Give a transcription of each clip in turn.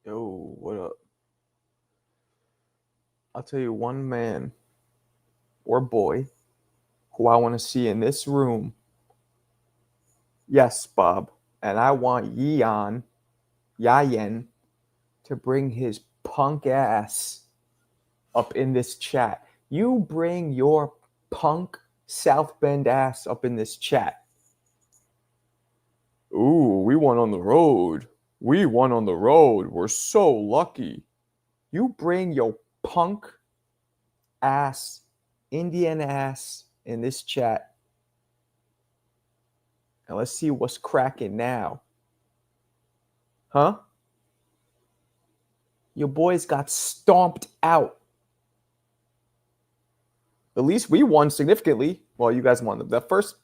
Yo, what up? I'll tell you one man or boy who I want to see in this room. Yes, Bob. And I want Yayen, to bring his punk ass up in this chat. You bring your punk South Bend ass up in this chat. Ooh, we won on the road. We won on the road. We're so lucky. You bring your punk ass, Indian ass in this chat. And let's see what's cracking now. Huh? Your boys got stomped out. At least we won significantly. Well, you guys won. The first,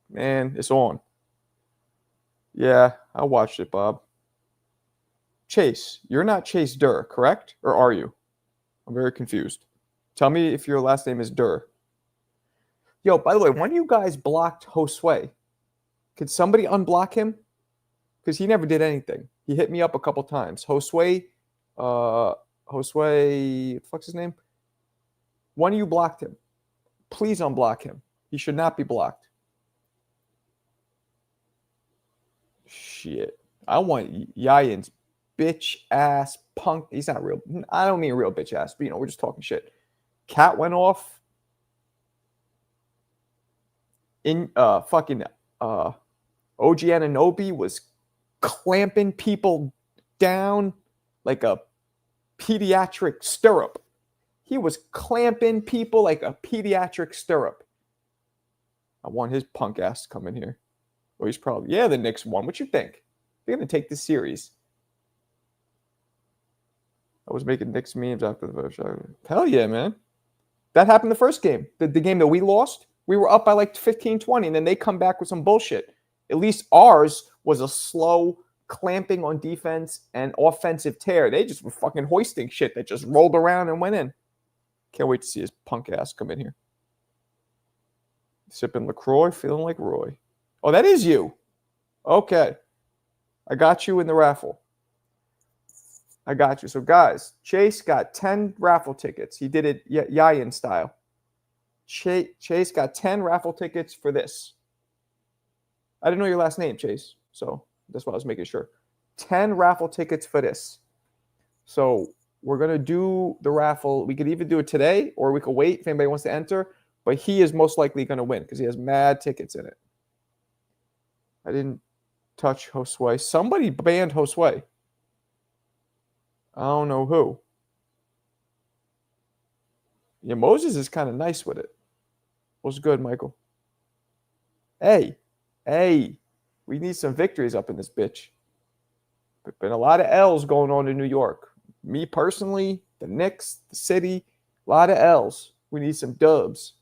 man, it's on. Yeah, I watched it, Bob. Chase, you're not Chase Durr, correct? Or are you? I'm very confused. Tell me if your last name is Durr. Yo, by the way, when you guys blocked Josue, could somebody unblock him? Because he never did anything. He hit me up a couple times. Josue, what the fuck's his name? One of you blocked him. Please unblock him. He should not be blocked. Shit. I want Yayan's bitch ass punk. He's not real. I don't mean real bitch ass, but we're just talking shit. Cat went off. In fucking OG Ananobi was clamping people down like a pediatric stirrup. He was clamping people like a pediatric stirrup. I want his punk ass to come in here. Well, he's probably, the Knicks won. What you think? They're going to take this series. I was making Knicks memes after the first shot. Hell yeah, man. That happened the first game. The game that we lost, we were up by like 15-20, and then they come back with some bullshit. At least ours was a slow clamping on defense and offensive tear. They just were fucking hoisting shit that just rolled around and went in. Can't wait to see his punk ass come in here. Sipping LaCroix, feeling like Roy. Oh, that is you. Okay. I got you in the raffle. I got you. So, guys, Chase got 10 raffle tickets. He did it Yayan style. Chase got 10 raffle tickets for this. I didn't know your last name, Chase. So, that's why I was making sure. 10 raffle tickets for this. So, we're going to do the raffle. We could even do it today, or we could wait if anybody wants to enter. But he is most likely going to win because he has mad tickets in it. I didn't touch Josue. Somebody banned Josue. I don't know who. Yeah, Moses is kind of nice with it. What's good, Michael? Hey, we need some victories up in this bitch. There's been a lot of L's going on in New York. Me personally, the Knicks, the city, a lot of L's. We need some dubs.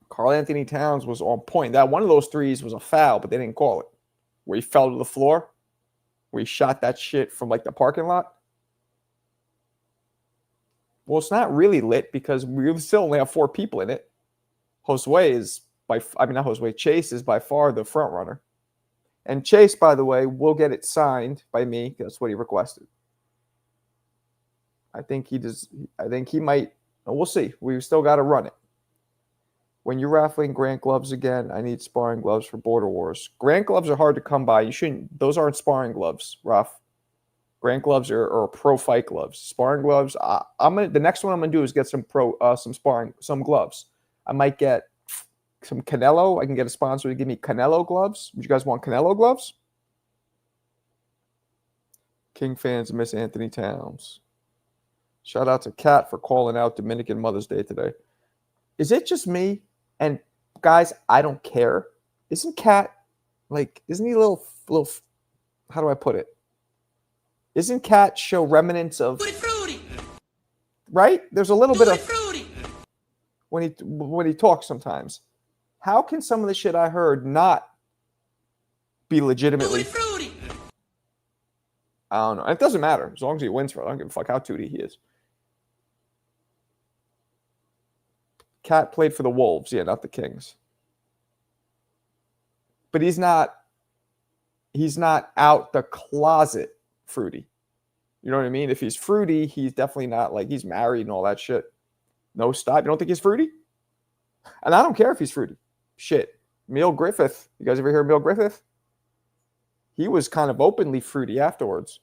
Karl Anthony Towns was on point. That one of those threes was a foul, but they didn't call it. Where he fell to the floor, where he shot that shit from like the parking lot. Well, it's not really lit because we still only have 4 people in it. Chase is by far the front runner. And Chase, by the way, will get it signed by me. That's what he requested. I think he might. We'll see. We've still got to run it. When you're raffling Grant gloves again, I need sparring gloves for Border Wars. Grant gloves are hard to come by. You shouldn't. Those aren't sparring gloves, Ruff. Grant gloves are pro fight gloves. Sparring gloves. The next one I'm gonna do is get some gloves. I might get some Canelo. I can get a sponsor to give me Canelo gloves. Would you guys want Canelo gloves? King fans miss Anthony Towns. Shout out to Kat for calling out Dominican Mother's Day today. Is it just me? And guys, I don't care. Isn't Kat isn't he a little? How do I put it? Isn't Kat show remnants of fruity? Right? There's a little bit of fruity when he talks sometimes. How can some of the shit I heard not be legitimately fruity? I don't know. It doesn't matter as long as he wins for it. I don't give a fuck how tooty he is. Cat played for the Wolves, not the Kings. But he's not he's not out the closet fruity. You know what I mean? If he's fruity, he's definitely not like he's married and all that shit. No stop. You don't think he's fruity? And I don't care if he's fruity. Shit. Emil Griffith. You guys ever hear of Emil Griffith? He was kind of openly fruity afterwards.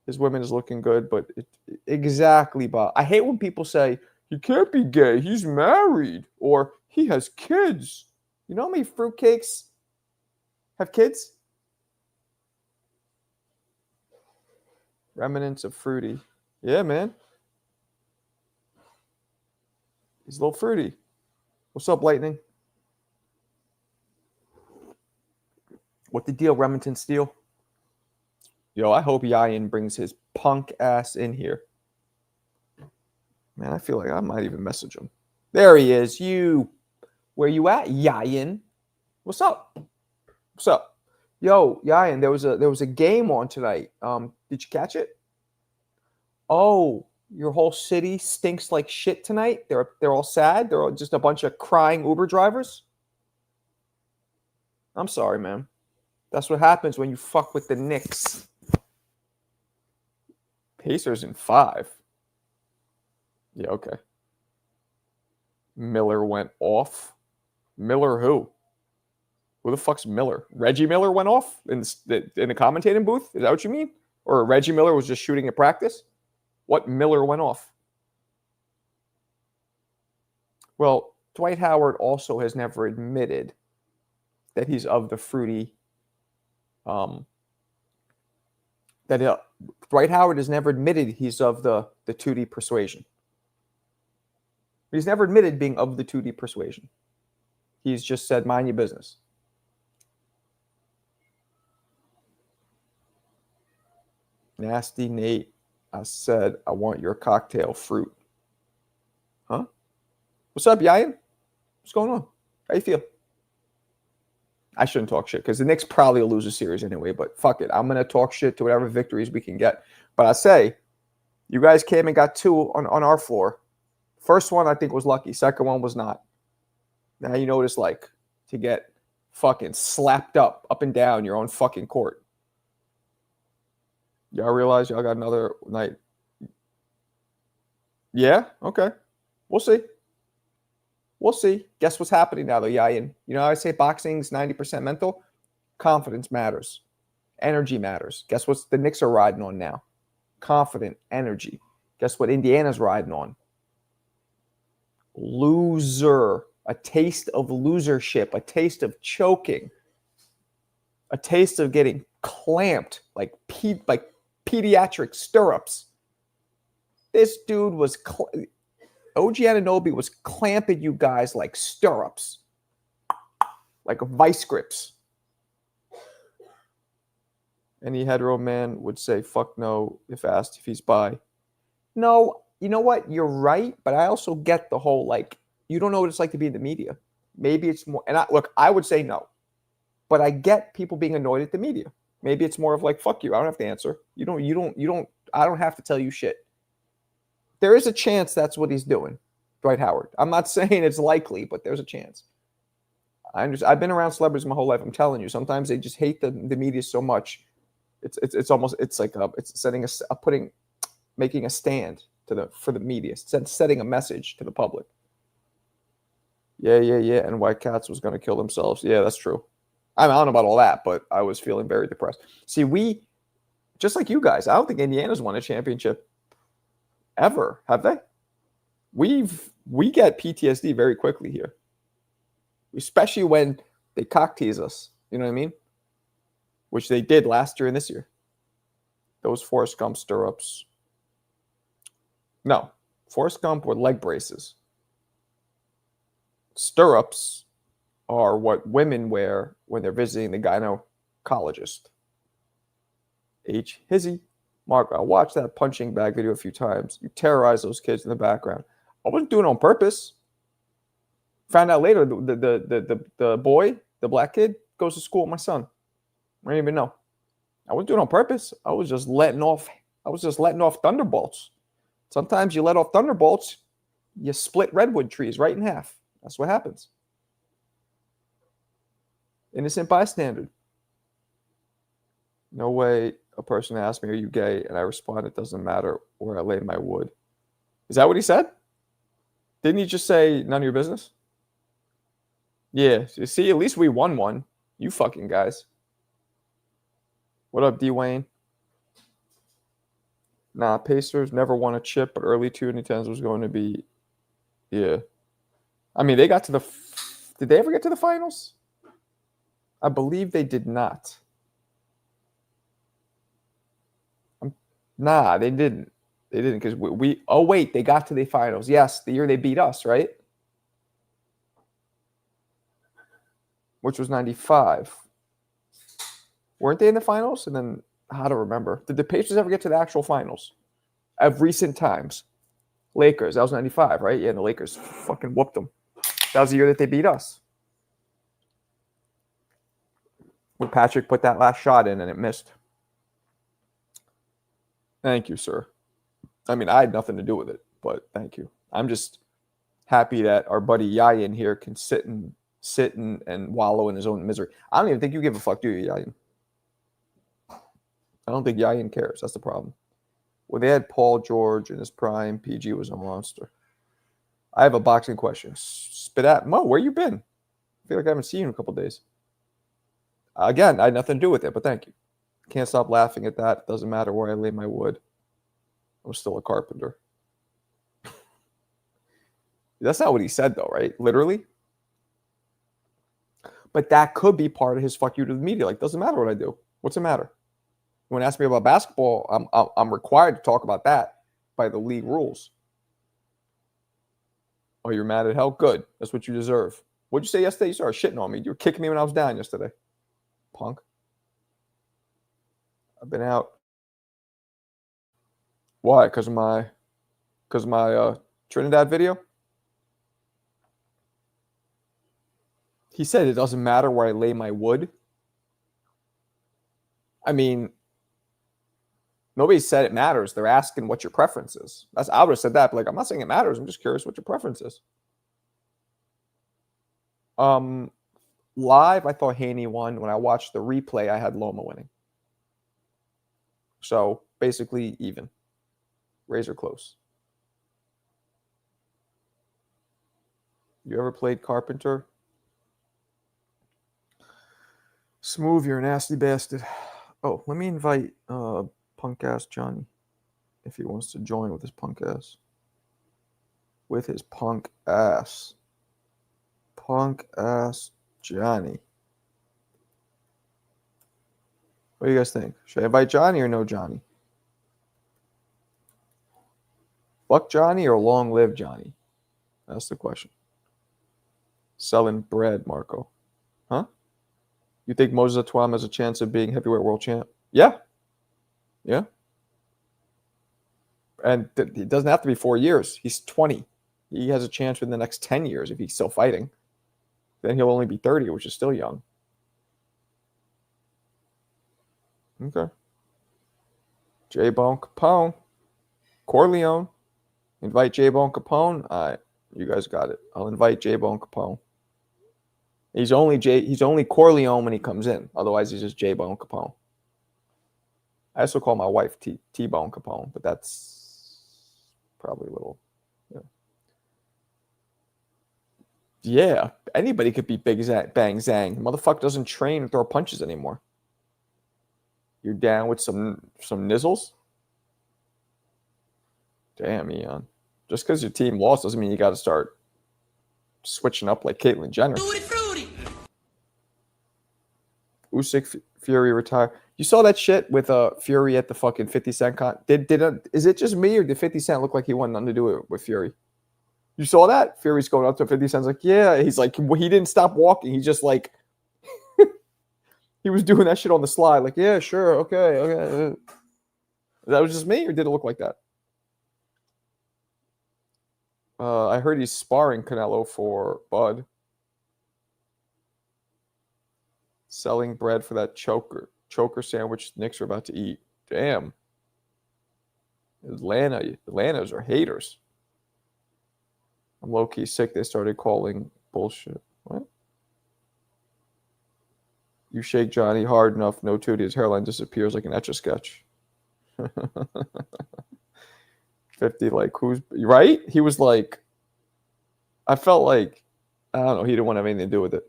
His woman is looking good, but exactly, Bob. I hate when people say, he can't be gay. He's married. Or he has kids. You know how many fruitcakes have kids? Remnants of fruity. Yeah, man. He's a little fruity. What's up, Lightning? What the deal, Remington Steel? Yo, I hope Yayan brings his punk ass in here. Man, I feel like I might even message him. There he is. Where you at, Yayan? What's up? What's up? Yo, Yayan, there was a game on tonight. Did you catch it? Oh, your whole city stinks like shit tonight. They're all sad. They're all just a bunch of crying Uber drivers. I'm sorry, man. That's what happens when you fuck with the Knicks. Pacers in 5. Yeah, okay. Miller went off. Miller who? Who the fuck's Miller? Reggie Miller went off in the commentating booth? Is that what you mean? Or Reggie Miller was just shooting at practice? What Miller went off? Well, Dwight Howard also has never admitted that he's of the fruity. Dwight Howard has never admitted he's of the 2D persuasion. He's never admitted being of the 2D persuasion. He's just said, mind your business. Nasty Nate, I said, I want your cocktail fruit. Huh? What's up, Yayan? What's going on? How you feel? I shouldn't talk shit because the Knicks probably will lose a series anyway, but fuck it. I'm going to talk shit to whatever victories we can get. But I say, you guys came and got 2 on our floor. First one, I think, was lucky. Second one was not. Now you know what it's like to get fucking slapped up and down your own fucking court. Y'all realize y'all got another night? Yeah? Okay. We'll see. We'll see. Guess what's happening now, though, Yayan? You know how I say boxing's 90% mental? Confidence matters. Energy matters. Guess what the Knicks are riding on now? Confident energy. Guess what Indiana's riding on? Loser. A taste of losership. A taste of choking. A taste of getting clamped like pediatric stirrups. This dude was... OG Anunoby was clamping you guys like stirrups, like vice grips. Any hetero man would say, fuck no, if asked if he's bi. No, you know what? You're right, but I also get the whole, like, you don't know what it's like to be in the media. Maybe it's more, and I would say no, but I get people being annoyed at the media. Maybe it's more of like, fuck you, I don't have to answer. I don't have to tell you shit. There is a chance that's what he's doing, Dwight Howard. I'm not saying it's likely, but there's a chance. I've been around celebrities my whole life. I'm telling you, sometimes they just hate the media so much. It's almost it's setting making a stand for the media, setting a message to the public. Yeah. And White Cats was going to kill themselves. Yeah, that's true. I don't know about all that, but I was feeling very depressed. See, we just like you guys. I don't think Indiana's won a championship ever, have they? We get PTSD very quickly here, especially when they cock tease us. You know what I mean? Which they did last year and this year. Those Forrest Gump stirrups. No, Forrest Gump were leg braces. Stirrups are what women wear when they're visiting the gynecologist. H. Hizzy. Mark, I watched that punching bag video a few times. You terrorize those kids in the background. I wasn't doing it on purpose. Found out later the boy, the black kid, goes to school with my son. I didn't even know. I wasn't doing it on purpose. I was just letting off thunderbolts. Sometimes you let off thunderbolts, you split redwood trees right in half. That's what happens. Innocent bystander. No way a person asked me, "Are you gay?" And I respond, "It doesn't matter where I lay my wood." Is that what he said? Didn't he just say none of your business? Yeah. See, at least we won one. You fucking guys. What up, Dwayne? Nah, Pacers never won a chip, but early 2010s was going to be, yeah. I mean, they got to the. Did they ever get to the finals? I believe they did not. Nah, they didn't. They didn't because we. Oh wait, they got to the finals. Yes, the year they beat us, right? Which was '95. Weren't they in the finals? And then how to remember? Did the Pacers ever get to the actual finals of recent times? Lakers. That was '95, right? Yeah, and the Lakers fucking whooped them. That was the year that they beat us. When Patrick put that last shot in and it missed. Thank you, sir. I mean, I had nothing to do with it, but thank you. I'm just happy that our buddy Yayin here can sit and wallow in his own misery. I don't even think you give a fuck, do you, Yayin? I don't think Yayin cares. That's the problem. When they had Paul George in his prime, PG was a monster. I have a boxing question. Spit at Mo. Where you been? I feel like I haven't seen you in a couple days. Again, I had nothing to do with it, but thank you. Can't stop laughing at that. Doesn't matter where I lay my wood. I'm still a carpenter. That's not what he said, though, right? Literally. But that could be part of his fuck you to the media. Like, doesn't matter what I do. What's the matter? You want to ask me about basketball? I'm required to talk about that by the league rules. Oh, you're mad at hell? Good. That's what you deserve. What'd you say yesterday? You started shitting on me. You were kicking me when I was down yesterday. Punk. I've been out. Why? Because of my Trinidad video? He said it doesn't matter where I lay my wood. I mean, nobody said it matters. They're asking what your preference is. I would have said that, but like, I'm not saying it matters. I'm just curious what your preference is. Live, I thought Haney won. When I watched the replay, I had Loma winning. So basically even. Razor close. You ever played Carpenter? Smooth, you're a nasty bastard. Oh, let me invite punk ass Johnny if he wants to join with his punk ass. With his punk ass. Punk ass Johnny. What do you guys think? Should I invite Johnny or no Johnny? Fuck Johnny or long live Johnny? That's the question. Selling bread, Marco. Huh? You think Moses Itauma has a chance of being heavyweight world champ? Yeah. Yeah. And it doesn't have to be 4 years. He's 20. He has a chance in the next 10 years if he's still fighting. Then he'll only be 30, which is still young. Okay. J-Bone Capone. Corleone. Invite J-Bone Capone. All right. You guys got it. I'll invite J-Bone Capone. He's only Corleone when he comes in. Otherwise, he's just J-Bone Capone. I also call my wife T-Bone Capone, but that's probably a little. Yeah, anybody could be Big Bang Zang. Motherfucker doesn't train and throw punches anymore. You're down with some nizzles? Damn, Eon. Just because your team lost doesn't mean you got to start switching up like Caitlyn Jenner. Usyk Fury retire. You saw that shit with Fury at the fucking 50 Cent con. Is it just me or did 50 Cent look like he wanted nothing to do with Fury? You saw that? Fury's going up to 50 Cent's like, yeah. He's like, he didn't stop walking. He's just like, he was doing that shit on the slide. Like, yeah, sure, okay. That was just me, or did it look like that? I heard he's sparring Canelo for Bud. Selling bread for that choker sandwich Knicks are about to eat. Damn. Atlanta's are haters. I'm low-key sick. They started calling bullshit. What? You shake Johnny hard enough, no tootie, his hairline disappears like an Etch-a-Sketch. 50, like, who's right? He was like, I felt like, I don't know, he didn't want to have anything to do with it.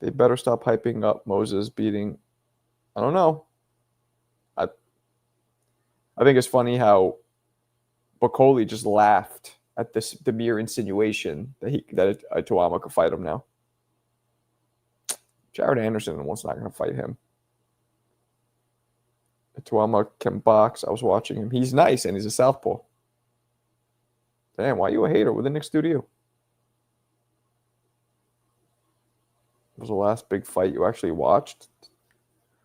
They better stop hyping up Moses beating. I don't know. I think it's funny how Bacoli just laughed at the mere insinuation that Itauma could fight him now. Jared Anderson was not going to fight him. Itauma can box. I was watching him. He's nice, and he's a southpaw. Damn, why are you a hater? What the Knicks do to you? What was the last big fight you actually watched?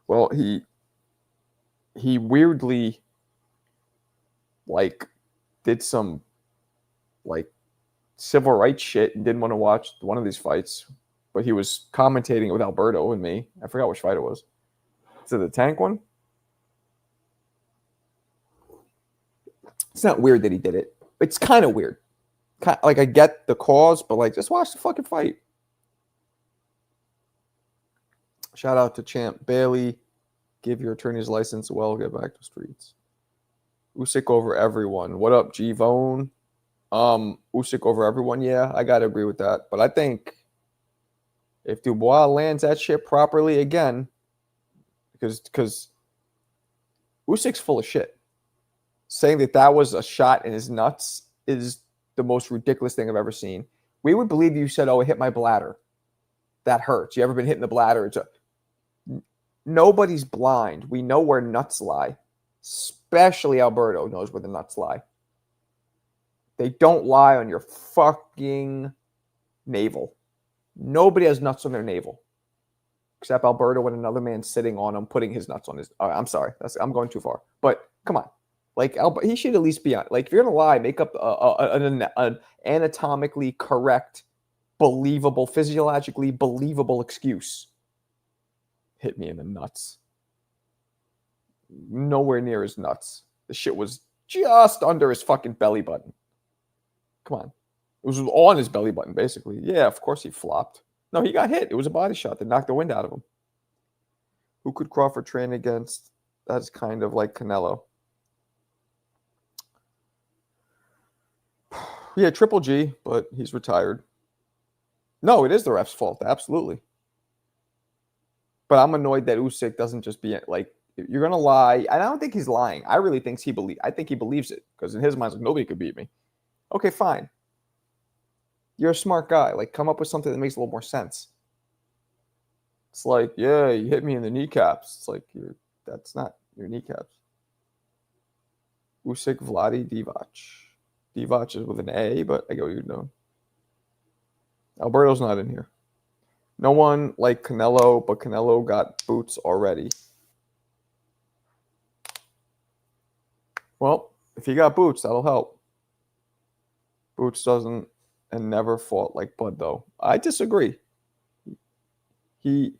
Well, he weirdly, like, did some, like, civil rights shit and didn't want to watch one of these fights, but he was commentating with Alberto and me. I forgot which fight it was. Is it the Tank one? It's not weird that he did it. It's kind of weird. Like, I get the cause, but, like, just watch the fucking fight. Shout out to Champ Bailey. Give your attorney's license. Well, get back to streets. Usyk over everyone. What up, G-Vone? Usyk over everyone. Yeah, I got to agree with that. But I think if Dubois lands that shit properly again, because Usyk's full of shit. Saying that was a shot in his nuts is the most ridiculous thing I've ever seen. We would believe you said, oh, it hit my bladder. That hurts. You ever been hit in the bladder? Nobody's blind. We know where nuts lie. Especially Alberto knows where the nuts lie. They don't lie on your fucking navel. Nobody has nuts on their navel. Except Alberto when another man sitting on him, putting his nuts on his... I'm sorry. I'm going too far. But come on. Like, he should at least be on... Like, if you're going to lie, make up an anatomically correct, believable, physiologically believable excuse. Hit me in the nuts. Nowhere near his nuts. The shit was just under his fucking belly button. Come on. It was on his belly button, basically. Yeah, of course he flopped. No, he got hit. It was a body shot that knocked the wind out of him. Who could Crawford train against? That's kind of like Canelo. Yeah, Triple G, but he's retired. No, it is the ref's fault. Absolutely. But I'm annoyed that Usyk doesn't just be like, you're going to lie. And I don't think he's lying. I really think I think he believes it. Because in his mind, like, nobody could beat me. Okay, fine. You're a smart guy. Like, come up with something that makes a little more sense. It's like, yeah, you hit me in the kneecaps. It's like, that's not your kneecaps. Usyk, Vladi, Divac. Divac is with an A, but I get what you're doing. Alberto's not in here. No one like Canelo, but Canelo got boots already. Well, if he got boots, that'll help. Boots doesn't and never fought like Bud, though. I disagree. Maybe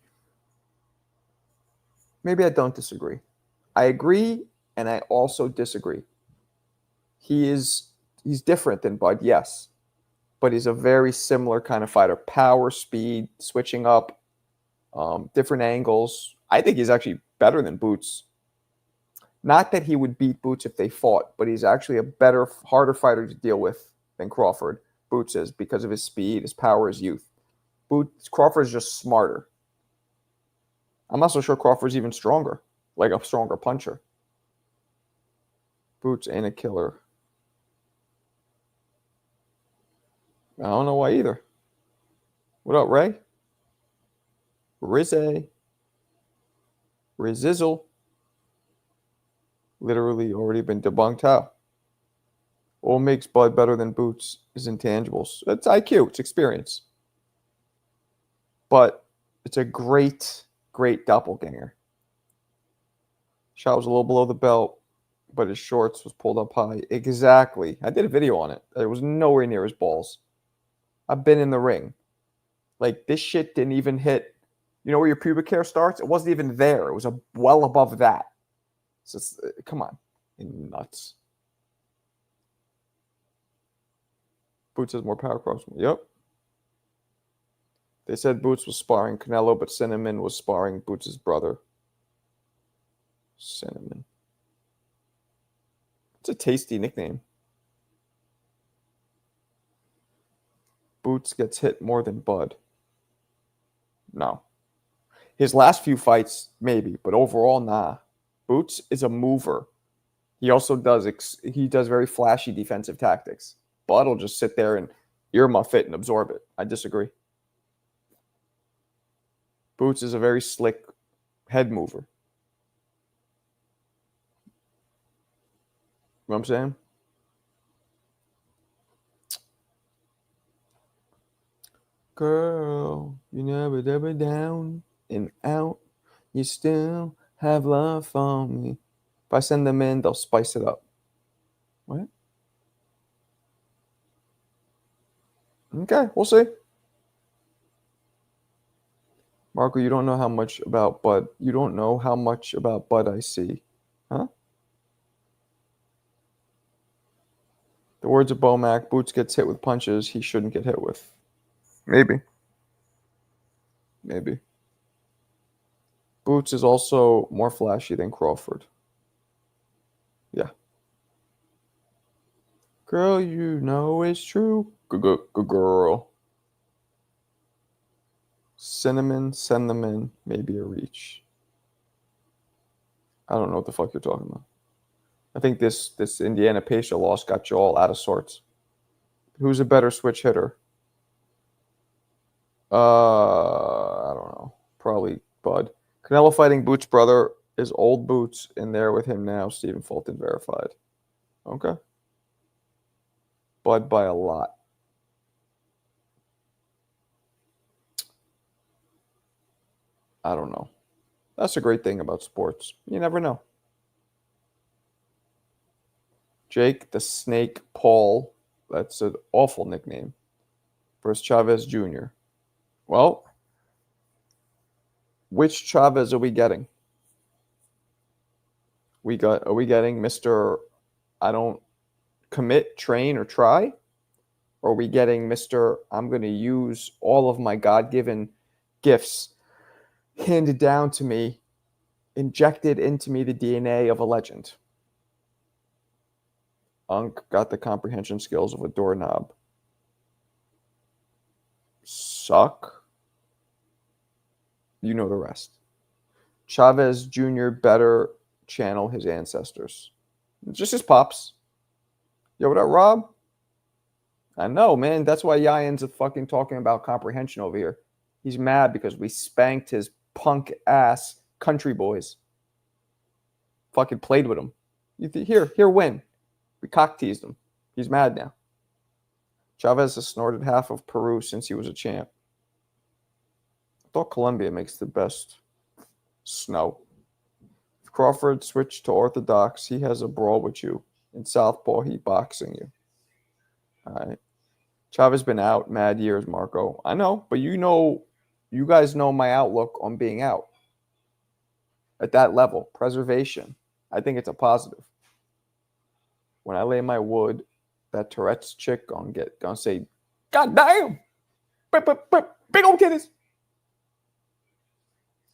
I don't disagree. I agree, and I also disagree. He's different than Bud, yes. But he's a very similar kind of fighter. Power, speed, switching up, different angles. I think he's actually better than Boots. Not that he would beat Boots if they fought, but he's actually a better, harder fighter to deal with than Crawford. Boots is because of his speed, his power, his youth. Crawford is just smarter. I'm not so sure Crawford's even stronger, like a stronger puncher. Boots ain't a killer. I don't know why either. What up, Ray? Rizzy. Rizizzle. Literally already been debunked. How? What makes Bud better than Boots is intangibles. It's IQ. It's experience. But it's a great, great doppelganger. Shot was a little below the belt, but his shorts was pulled up high. Exactly. I did a video on it. It was nowhere near his balls. I've been in the ring. Like, this shit didn't even hit. You know where your pubic hair starts? It wasn't even there. It was well above that. So come on. You're nuts. Boots has more power across. Yep. They said Boots was sparring Canelo, but Cinnamon was sparring Boots' brother. Cinnamon. It's a tasty nickname. Boots gets hit more than Bud. No. His last few fights, maybe, but overall, nah. Boots is a mover. He also does very flashy defensive tactics. Bud will just sit there and earmuff it and absorb it. I disagree. Boots is a very slick head mover. You know what I'm saying? Girl, you never down and out. You still have love for me. If I send them in, they'll spice it up. What? Okay, we'll see. Marco, you don't know how much about Bud. You don't know how much about Bud I see. Huh? The words of Bomac, Boots gets hit with punches he shouldn't get hit with. Maybe. Maybe. Boots is also more flashy than Crawford. Yeah. Girl, you know it's true. Good girl. Cinnamon, send them in, maybe a reach. I don't know what the fuck you're talking about. I think this Indiana Pacer loss got you all out of sorts. Who's a better switch hitter? I don't know. Probably Bud. Canelo fighting Boots' brother is old Boots in there with him now. Stephen Fulton verified. Okay. Bud by a lot. I don't know. That's a great thing about sports. You never know. Jake the Snake Paul. That's an awful nickname. Versus Chavez Jr. Well, which Chavez are we getting? Are we getting Mr. I don't commit, train, or try? Or are we getting Mr. I'm going to use all of my God-given gifts handed down to me, injected into me the DNA of a legend? Unk got the comprehension skills of a doorknob. Suck. You know the rest. Chavez Jr. better channel his ancestors. Just his pops. Yo, what up, Rob? I know, man. That's why Yayan's fucking talking about comprehension over here. He's mad because we spanked his punk ass country boys. Fucking played with him. Here, win. We cock teased him. He's mad now. Chavez has snorted half of Peru since he was a champ. I thought Colombia makes the best snow. If Crawford switched to orthodox, he has a brawl with you. In southpaw, he boxing you. All right. Chavez been out mad years, Marco. I know, but you guys know my outlook on being out. At that level, preservation. I think it's a positive. When I lay my wood, that Tourette's chick gonna say, God damn! Big old titties!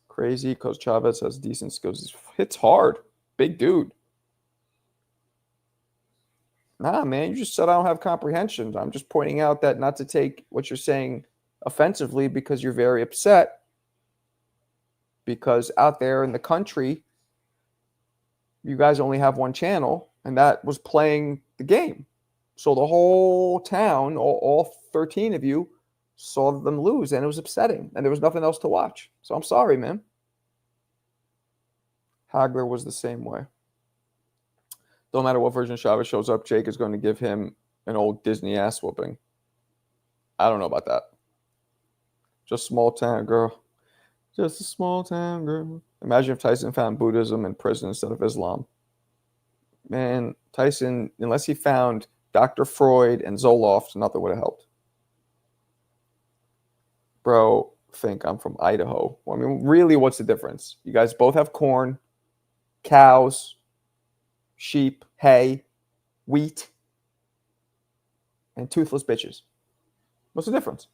Crazy because Chavez has decent skills. He hits hard. Big dude. Nah, man, you just said I don't have comprehension. I'm just pointing out that not to take what you're saying offensively because you're very upset. Because out there in the country, you guys only have one channel, and that was playing the game. So the whole town, all 13 of you, saw them lose, and it was upsetting, and there was nothing else to watch. So I'm sorry, man. Hagler was the same way. Don't matter what version of Chavez shows up, Jake is going to give him an old Disney ass whooping. I don't know about that. Just small town girl. Just a small town girl. Imagine if Tyson found Buddhism in prison instead of Islam. Man, Tyson, unless he found Dr. Freud and Zoloft, nothing would have helped. Bro, think I'm from Idaho. Well, I mean, really, what's the difference? You guys both have corn, cows, sheep, hay, wheat, and toothless bitches. What's the difference?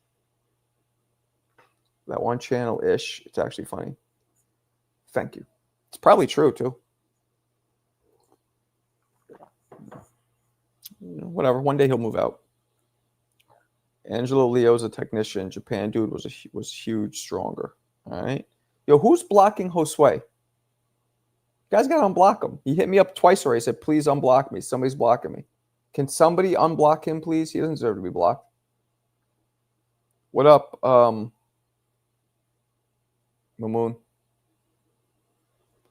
That one channel-ish. It's actually funny. Thank you. It's probably true, too. Whatever. One day he'll move out. Angelo Leo's a technician. Japan dude was huge, stronger. All right. Yo, who's blocking Josue? You guys got to unblock him. He hit me up twice already. He said, please unblock me. Somebody's blocking me. Can somebody unblock him, please? He doesn't deserve to be blocked. What up, Mamoon?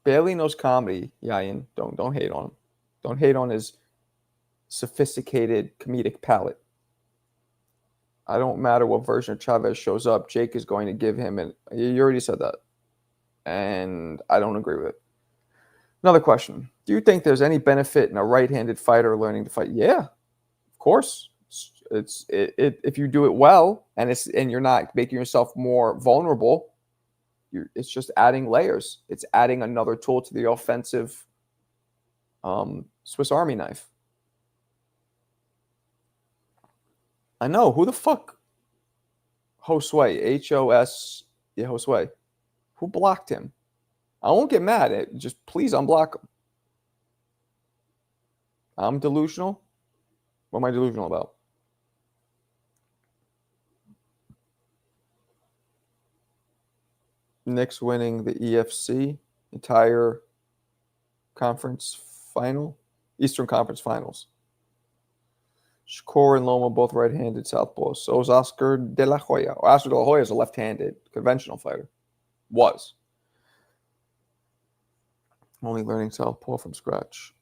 Barely knows comedy. Yayin. Don't hate on him. Don't hate on his sophisticated comedic palate. I don't matter what version of Chavez shows up. Jake is going to give him an. You already said that, and I don't agree with it. Another question: do you think there's any benefit in a right-handed fighter learning to fight? Yeah, of course. It's if you do it well, and you're not making yourself more vulnerable. It's just adding layers. It's adding another tool to the offensive Swiss Army knife. I know. Who the fuck? Josue. H-O-S. Yeah, Josue. Who blocked him? I won't get mad. Just please unblock him. I'm delusional? What am I delusional about? Knicks winning the EFC entire conference final, Eastern Conference Finals. Shakur and Loma both right-handed southpaws. So is Oscar De La Hoya. Oscar De La Hoya is a left-handed conventional fighter. Was. Only learning southpaw from scratch.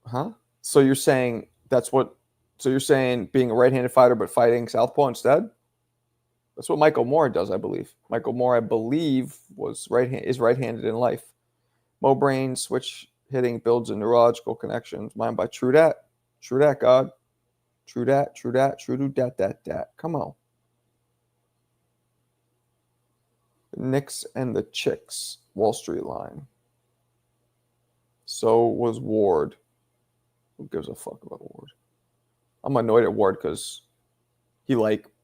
Huh? So you're saying that's what? So you're saying being a right-handed fighter but fighting southpaw instead? That's what Michael Moore does, I believe. Michael Moore, I believe, is right-handed in life. Mo Brain switch hitting builds a neurological connections. Mind by True Dat. True that, God. True that, true that, true that. Come on. The Knicks and the Chicks. Wall Street line. So was Ward. Who gives a fuck about Ward? I'm annoyed at Ward because he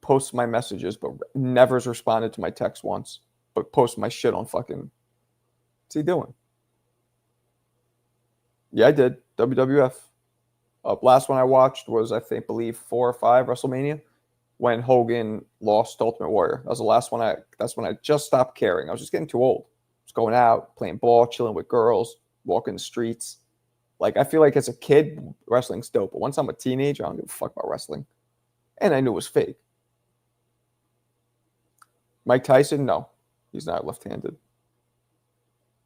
posts my messages but never's responded to my text once. But posts my shit on fucking. What's he doing? Yeah, I did. WWF. Last one I watched was, believe 4 or 5 WrestleMania when Hogan lost to Ultimate Warrior. That was the last one. That's when I just stopped caring. I was just getting too old. Just going out, playing ball, chilling with girls, walking the streets. I feel like as a kid, wrestling's dope. But once I'm a teenager, I don't give a fuck about wrestling. And I knew it was fake. Mike Tyson? No. He's not left-handed.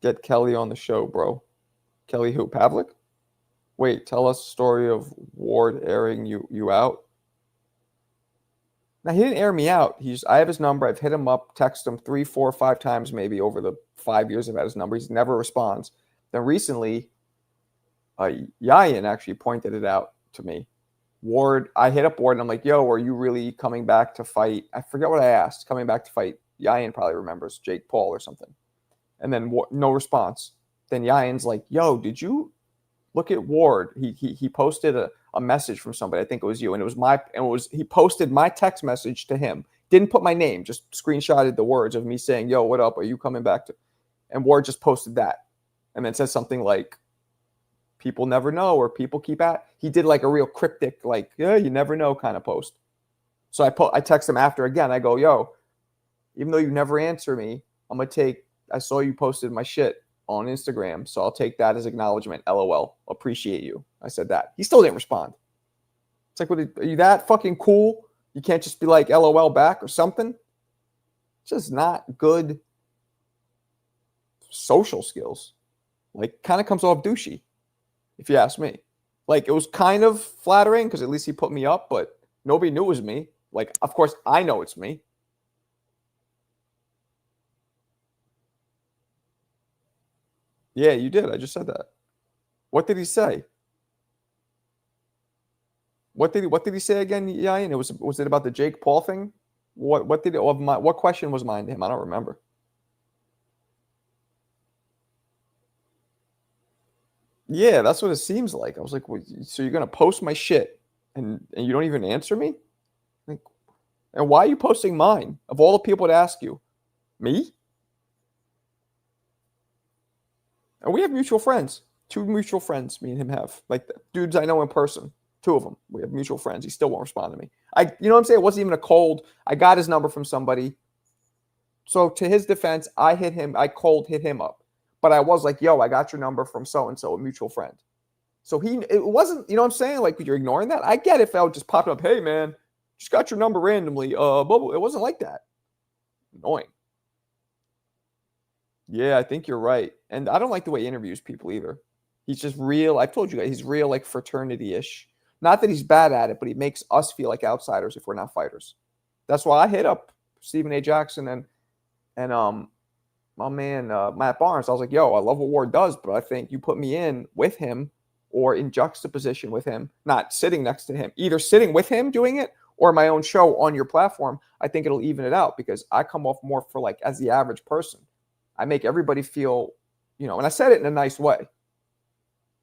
Get Kelly on the show, bro. Kelly who? Pavlik? Wait, tell us the story of Ward airing you out. Now, he didn't air me out. I have his number. I've hit him up, texted him 3, 4, 5 times maybe over the 5 years I've had his number. He's never responds. Then recently, Yayin actually pointed it out to me. Ward, I hit up Ward and I'm like, yo, are you really coming back to fight? I forget what I asked. Coming back to fight. Yayin probably remembers Jake Paul or something. And then no response. Then Yayin's like, yo, did you look at Ward? He posted a message from somebody. I think it was you. And he posted my text message to him. Didn't put my name, just screenshotted the words of me saying, yo, what up? Are you coming back to? And Ward just posted that. And then says something like, people never know, or people keep at. He did a real cryptic, yeah, you never know kind of post. So I text him after again. I go, yo, even though you never answer me, I saw you posted my shit on Instagram, so I'll take that as acknowledgement. LOL. Appreciate you. I said that. He still didn't respond. It's like, are you that fucking cool? You can't just be like LOL back or something? It's just not good social skills. Kind of comes off douchey, if you ask me. It was kind of flattering because at least he put me up, but nobody knew it was me. Of course, I know it's me. Yeah, you did. I just said that. What did he say? What did he say again, Yayin? Was it about the Jake Paul thing? What question was mine to him? I don't remember. Yeah, that's what it seems like. I was like, well, so you're gonna post my shit and you don't even answer me? And why are you posting mine? Of all the people to ask you, me? And we have mutual friends. 2 mutual friends me and him have. Like dudes I know in person. 2 of them. We have mutual friends. He still won't respond to me. You know what I'm saying? It wasn't even a cold. I got his number from somebody. So to his defense, I hit him. I cold hit him up. But I was like, yo, I got your number from so-and-so, a mutual friend. So it wasn't, you know what I'm saying? Like you're ignoring that. I get if I would just pop up, hey man, just got your number randomly. But it wasn't like that. Annoying. Yeah, I think you're right. And I don't like the way he interviews people either. He's just real. I've told you guys, he's real like fraternity-ish. Not that he's bad at it, but he makes us feel like outsiders if we're not fighters. That's why I hit up Stephen A. Jackson and my man Matt Barnes. I was like, yo, I love what Ward does, but I think you put me in with him or in juxtaposition with him, not sitting next to him, either sitting with him doing it or my own show on your platform. I think it'll even it out because I come off more for like as the average person. I make everybody feel, and I said it in a nice way,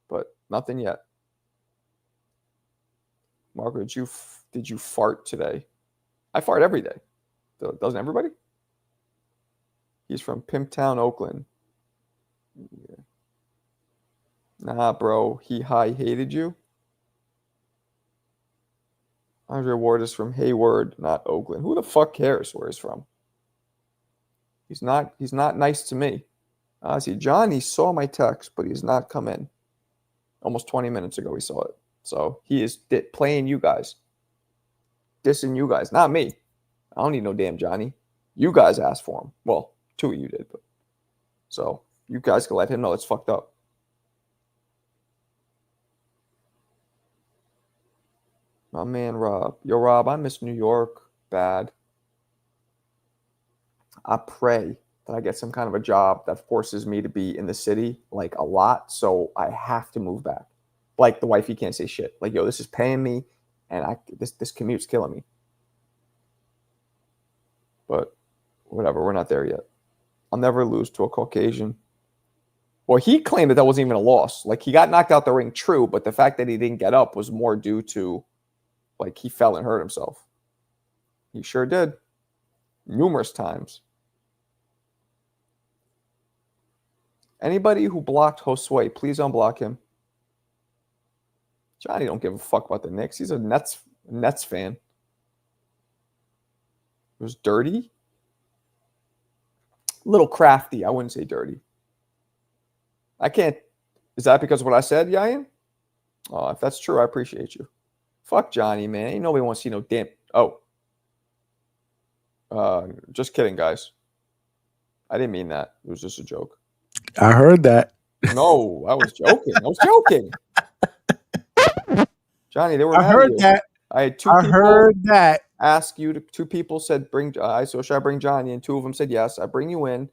but nothing yet. Margaret, did you fart today? I fart every day. Doesn't everybody? He's from Pimptown, Oakland. Yeah. Nah, bro. He hated you. Andre Ward is from Hayward, not Oakland. Who the fuck cares where he's from? He's not nice to me. See, Johnny saw my text, but he's not come in. Almost 20 minutes ago, he saw it. So he is playing you guys. Dissing you guys, not me. I don't need no damn Johnny. You guys asked for him. Well, 2 of you did. But so you guys can let him know it's fucked up. My man, Rob. Yo, Rob, I miss New York. Bad. I pray that I get some kind of a job that forces me to be in the city like a lot, so I have to move back. Like the wifey can't say shit. Like, yo, this is paying me, and this commute's killing me. But whatever, we're not there yet. I'll never lose to a Caucasian. Well, he claimed that wasn't even a loss. Like he got knocked out the ring, true, but the fact that he didn't get up was more due to, like, he fell and hurt himself. He sure did, numerous times. Anybody who blocked Josue, please unblock him. Johnny don't give a fuck about the Knicks. He's a Nets fan. It was dirty. A little crafty. I wouldn't say dirty. I can't. Is that because of what I said, Yayan? Oh, if that's true, I appreciate you. Fuck Johnny, man. Ain't nobody wants to see no damn. Oh. Just kidding, guys. I didn't mean that. It was just a joke. I heard that. No, I was joking. I was joking. Johnny, they were mad I heard at you. that. I had 2 I people heard that. ask you to. 2 people said bring. So should I bring Johnny? And 2 of them said yes. I bring you in.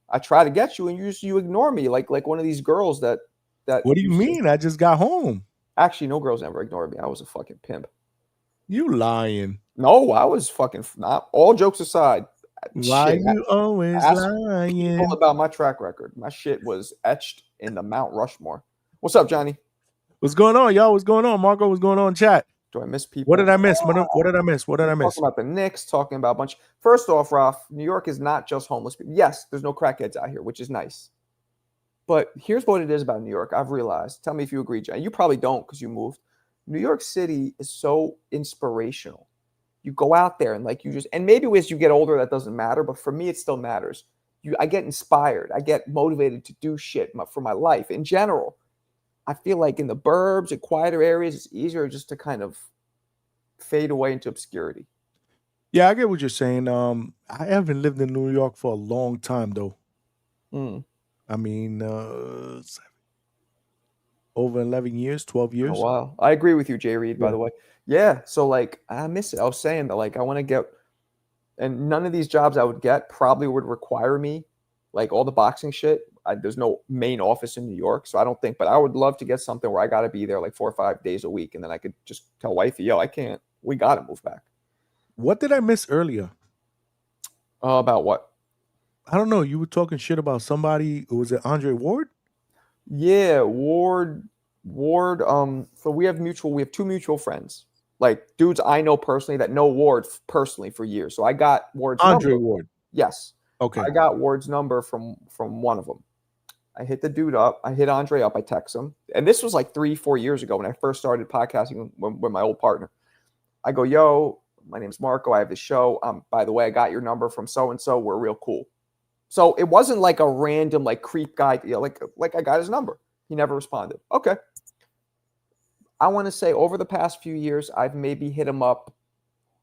I try to get you, and you ignore me like one of these girls that. What do you mean? I just got home. Actually, no girls ever ignored me. I was a fucking pimp. You lying? No, I was fucking not. All jokes aside, Why you always lying? People about my track record. My shit was etched in the Mount Rushmore. What's up, Johnny? What's going on, y'all? What's going on, Marco? What's going on, chat? Do I miss people? What did I miss? What did I miss? What did I miss? Talking about the Knicks, talking about a bunch. First off, Ralph, New York is not just homeless people. Yes, there's no crackheads out here, which is nice. But here's what it is about New York. I've realized. Tell me if you agree, Johnny. You probably don't because you moved. New York City is so inspirational. You go out there and and maybe as you get older, that doesn't matter. But for me, it still matters. I get inspired. I get motivated to do shit for my life in general. I feel like in the burbs and quieter areas, it's easier just to kind of fade away into obscurity. Yeah, I get what you're saying. I haven't lived in New York for a long time, though. I mean, over 11 years, 12 years. Oh, wow. I agree with you, Jay Reed, by the way. Yeah, so, I miss it. I was saying that, I want to get – and none of these jobs I would get probably would require me, all the boxing shit. There's no main office in New York, so I don't think – but I would love to get something where I got to be there 4 or 5 days a week, and then I could just tell wifey, yo, I can't – we got to move back. What did I miss earlier? About what? I don't know. You were talking shit about somebody. Was it Andre Ward? Yeah, Ward. So we have 2 mutual friends. like dudes I know personally that know Ward personally for years. So I got Ward's Andre number. Ward. Yes. Okay. I got Ward's number from one of them. I hit the dude up. I hit Andre up. I text him. And this was like 3-4 years ago when I first started podcasting with my old partner. I go, yo, my name's Marco. I have this show. By the way, I got your number from so-and-so. We're real cool. So it wasn't like a random like creep guy, like I got his number. He never responded. Okay. I want to say over the past few years, I've maybe hit him up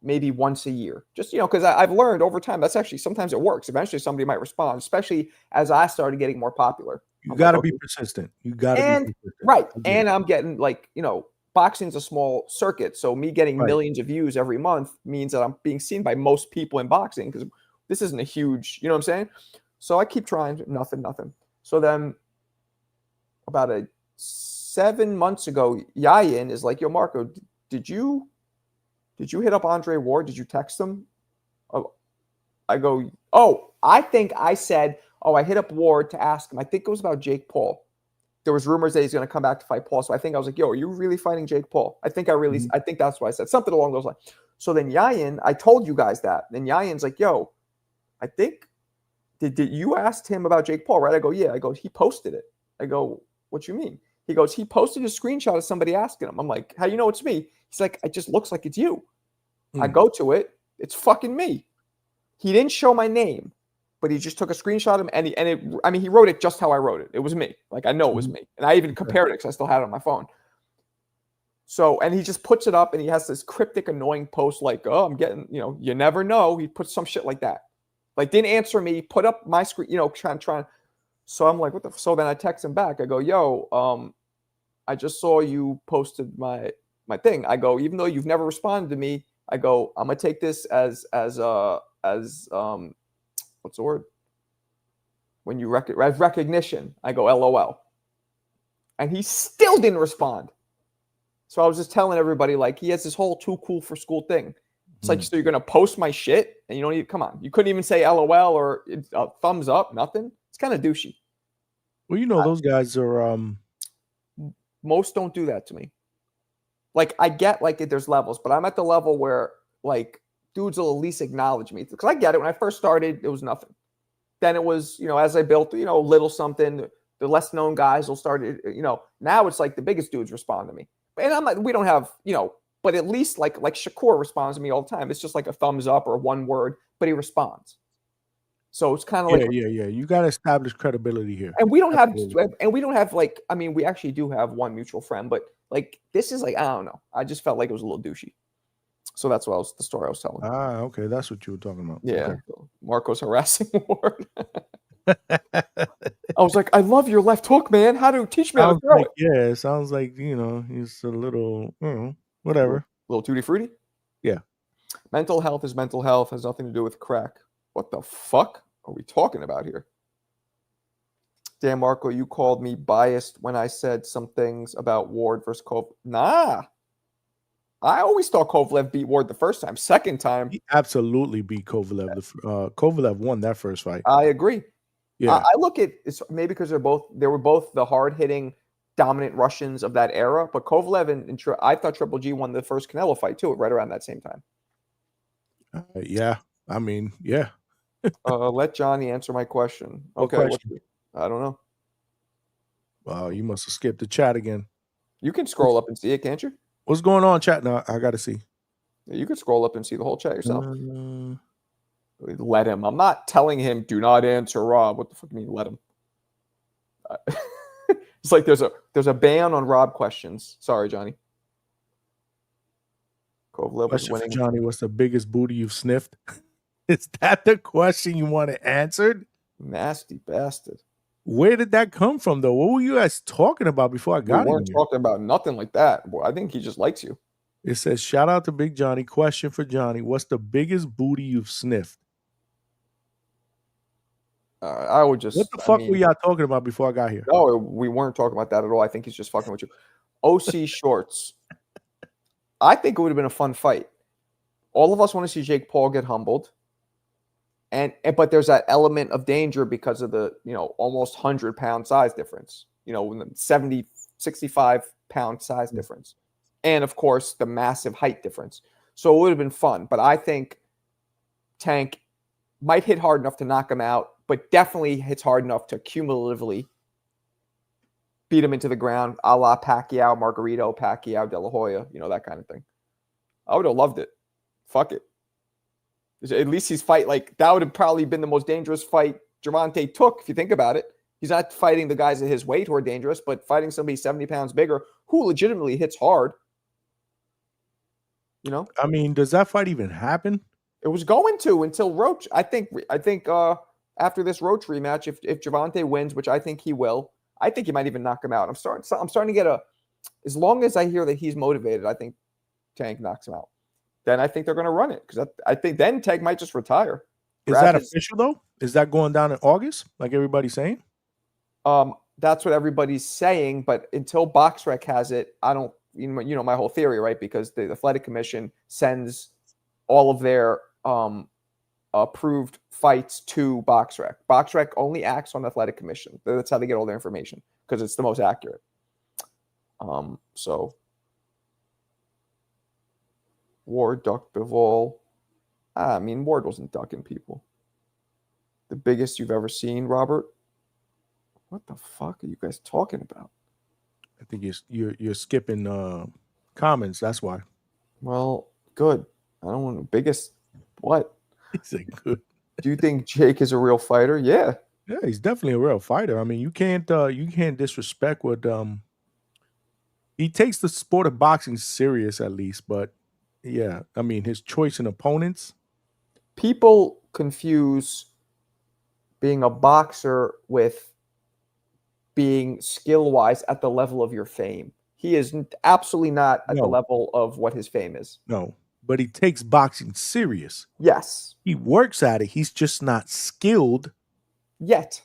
maybe once a year. Just, because I've learned over time, that's actually, sometimes it works. Eventually somebody might respond, especially as I started getting more popular. You got to be persistent. You got to be persistent. Right. And I'm getting like, boxing's a small circuit. So me getting millions of views every month means that I'm being seen by most people in boxing because this isn't a huge, you know what I'm saying? So I keep trying, nothing. So then about 7 months ago, Yayin is like, yo, Marco, did you hit up Andre Ward? Did you text him? Oh, I go, I think I said, I hit up Ward to ask him. I think it was about Jake Paul. There was rumors that he's going to come back to fight Paul. So I think I was like, yo, are you really fighting Jake Paul? I think that's what I said. Something along those lines. So then Yayin, I told you guys that. Then Yayin's like, yo, I think, did you ask him about Jake Paul, right? I go, yeah. I go, he posted it. I go, what you mean? He goes, he posted a screenshot of somebody asking him. I'm like, how do you know it's me? He's like, it just looks like it's you. I go to it. It's fucking me. He didn't show my name, but he just took a screenshot of him. He wrote it just how I wrote it. It was me. Like, I know it was me. And I even compared it because I still had it on my phone. So, and he just puts it up and he has this cryptic, annoying post like, oh, I'm getting, you never know. He puts some shit like that. Like, didn't answer me, put up my screen, trying. So I'm like, what the? So then I text him back. I go, yo, I just saw you posted my thing. I go, even though you've never responded to me, I go, I'm gonna take this as what's the word? When you as recognition. I go, LOL. And he still didn't respond. So I was just telling everybody, like, he has this whole too cool for school thing. It's like, so you're gonna post my shit and you don't even, come on. You couldn't even say LOL or thumbs up, nothing. It's kind of douchey. Well, those guys are most don't do that to me. Like, I get like there's levels, but I'm at the level where like dudes will at least acknowledge me. Because I get it. When I first started, it was nothing. Then it was, as I built, little something, the less known guys will start, now it's like the biggest dudes respond to me. And I'm like, we don't have, but at least like Shakur responds to me all the time. It's just like a thumbs up or one word, but he responds. So it's kind of like, yeah. You got to establish credibility here. And we don't have like, we actually do have one mutual friend, but like, this is like, I don't know. I just felt like it was a little douchey. So that's what the story I was telling. Ah, okay. That's what you were talking about. Yeah. Okay. So Marco's harassing Ward. I was like, I love your left hook, man. How to teach me how to throw it? Yeah, it sounds like, he's a little, whatever. A little tutti frutti? Yeah. Mental health is mental health. Has nothing to do with crack. What the fuck are we talking about here? Dan Marco, you called me biased when I said some things about Ward versus Kovalev. Nah. I always thought Kovalev beat Ward the first time. Second time, he absolutely beat Kovalev. Kovalev won that first fight. I agree. Yeah. I look at it's maybe because they were both the hard-hitting, dominant Russians of that era. But Kovalev and I thought Triple G won the first Canelo fight too, right around that same time. Yeah. Yeah. Let Johnny answer my question. Okay. Question? I don't know. Wow, you must have skipped the chat again. You can scroll up and see it, can't you? What's going on, chat? No, I got to see. You can scroll up and see the whole chat yourself. Let him. I'm not telling him, do not answer Rob. What the fuck do you mean, let him? It's like there's a ban on Rob questions. Sorry, Johnny. Kovalev was winning. For Johnny, what's the biggest booty you've sniffed? Is that the question you want it answered? Nasty bastard. Where did that come from, though? What were you guys talking about before I got here? We weren't talking about nothing like that. Boy, I think he just likes you. It says, shout out to Big Johnny. Question for Johnny. What's the biggest booty you've sniffed? I would just. What the fuck were y'all talking about before I got here? No, we weren't talking about that at all. I think he's just fucking with you. OC Shorts. I think it would have been a fun fight. All of us want to see Jake Paul get humbled. But there's that element of danger because of the, almost 100-pound size difference, 70, 65-pound size difference. And, of course, the massive height difference. So it would have been fun. But I think Tank might hit hard enough to knock him out, but definitely hits hard enough to cumulatively beat him into the ground, a la Pacquiao, Margarito, Pacquiao, De La Hoya, that kind of thing. I would have loved it. Fuck it. At least he's fight like that would have probably been the most dangerous fight Gervonta took, if you think about it. He's not fighting the guys at his weight who are dangerous, but fighting somebody 70 pounds bigger who legitimately hits hard. I mean, does that fight even happen? It was going to until Roach. I think after this Roach rematch, if Gervonta wins, which I think he will, I think he might even knock him out. I'm starting to get as long as I hear that he's motivated, I think Tank knocks him out. Then I think they're going to run it because I think then Tank might just retire. Is that official though? Is that going down in August, like everybody's saying? That's what everybody's saying, but until BoxRec has it, I don't. My whole theory, right? Because the Athletic Commission sends all of their approved fights to BoxRec. BoxRec only acts on the Athletic Commission. That's how they get all their information because it's the most accurate. So Ward ducked Bivol. I mean, Ward wasn't ducking people. The biggest you've ever seen, Robert? What the fuck are you guys talking about? I think you're skipping comments. That's why. Well, good. I don't want the biggest. What? He said good. Do you think Jake is a real fighter? Yeah. Yeah, he's definitely a real fighter. I mean, you can't disrespect what he takes the sport of boxing serious at least, but yeah, I mean his choice in opponents. People confuse being a boxer with being skill-wise at the level of your fame. He is absolutely not at the level of what his fame is. No, but he takes boxing serious. Yes. He works at it. He's just not skilled yet.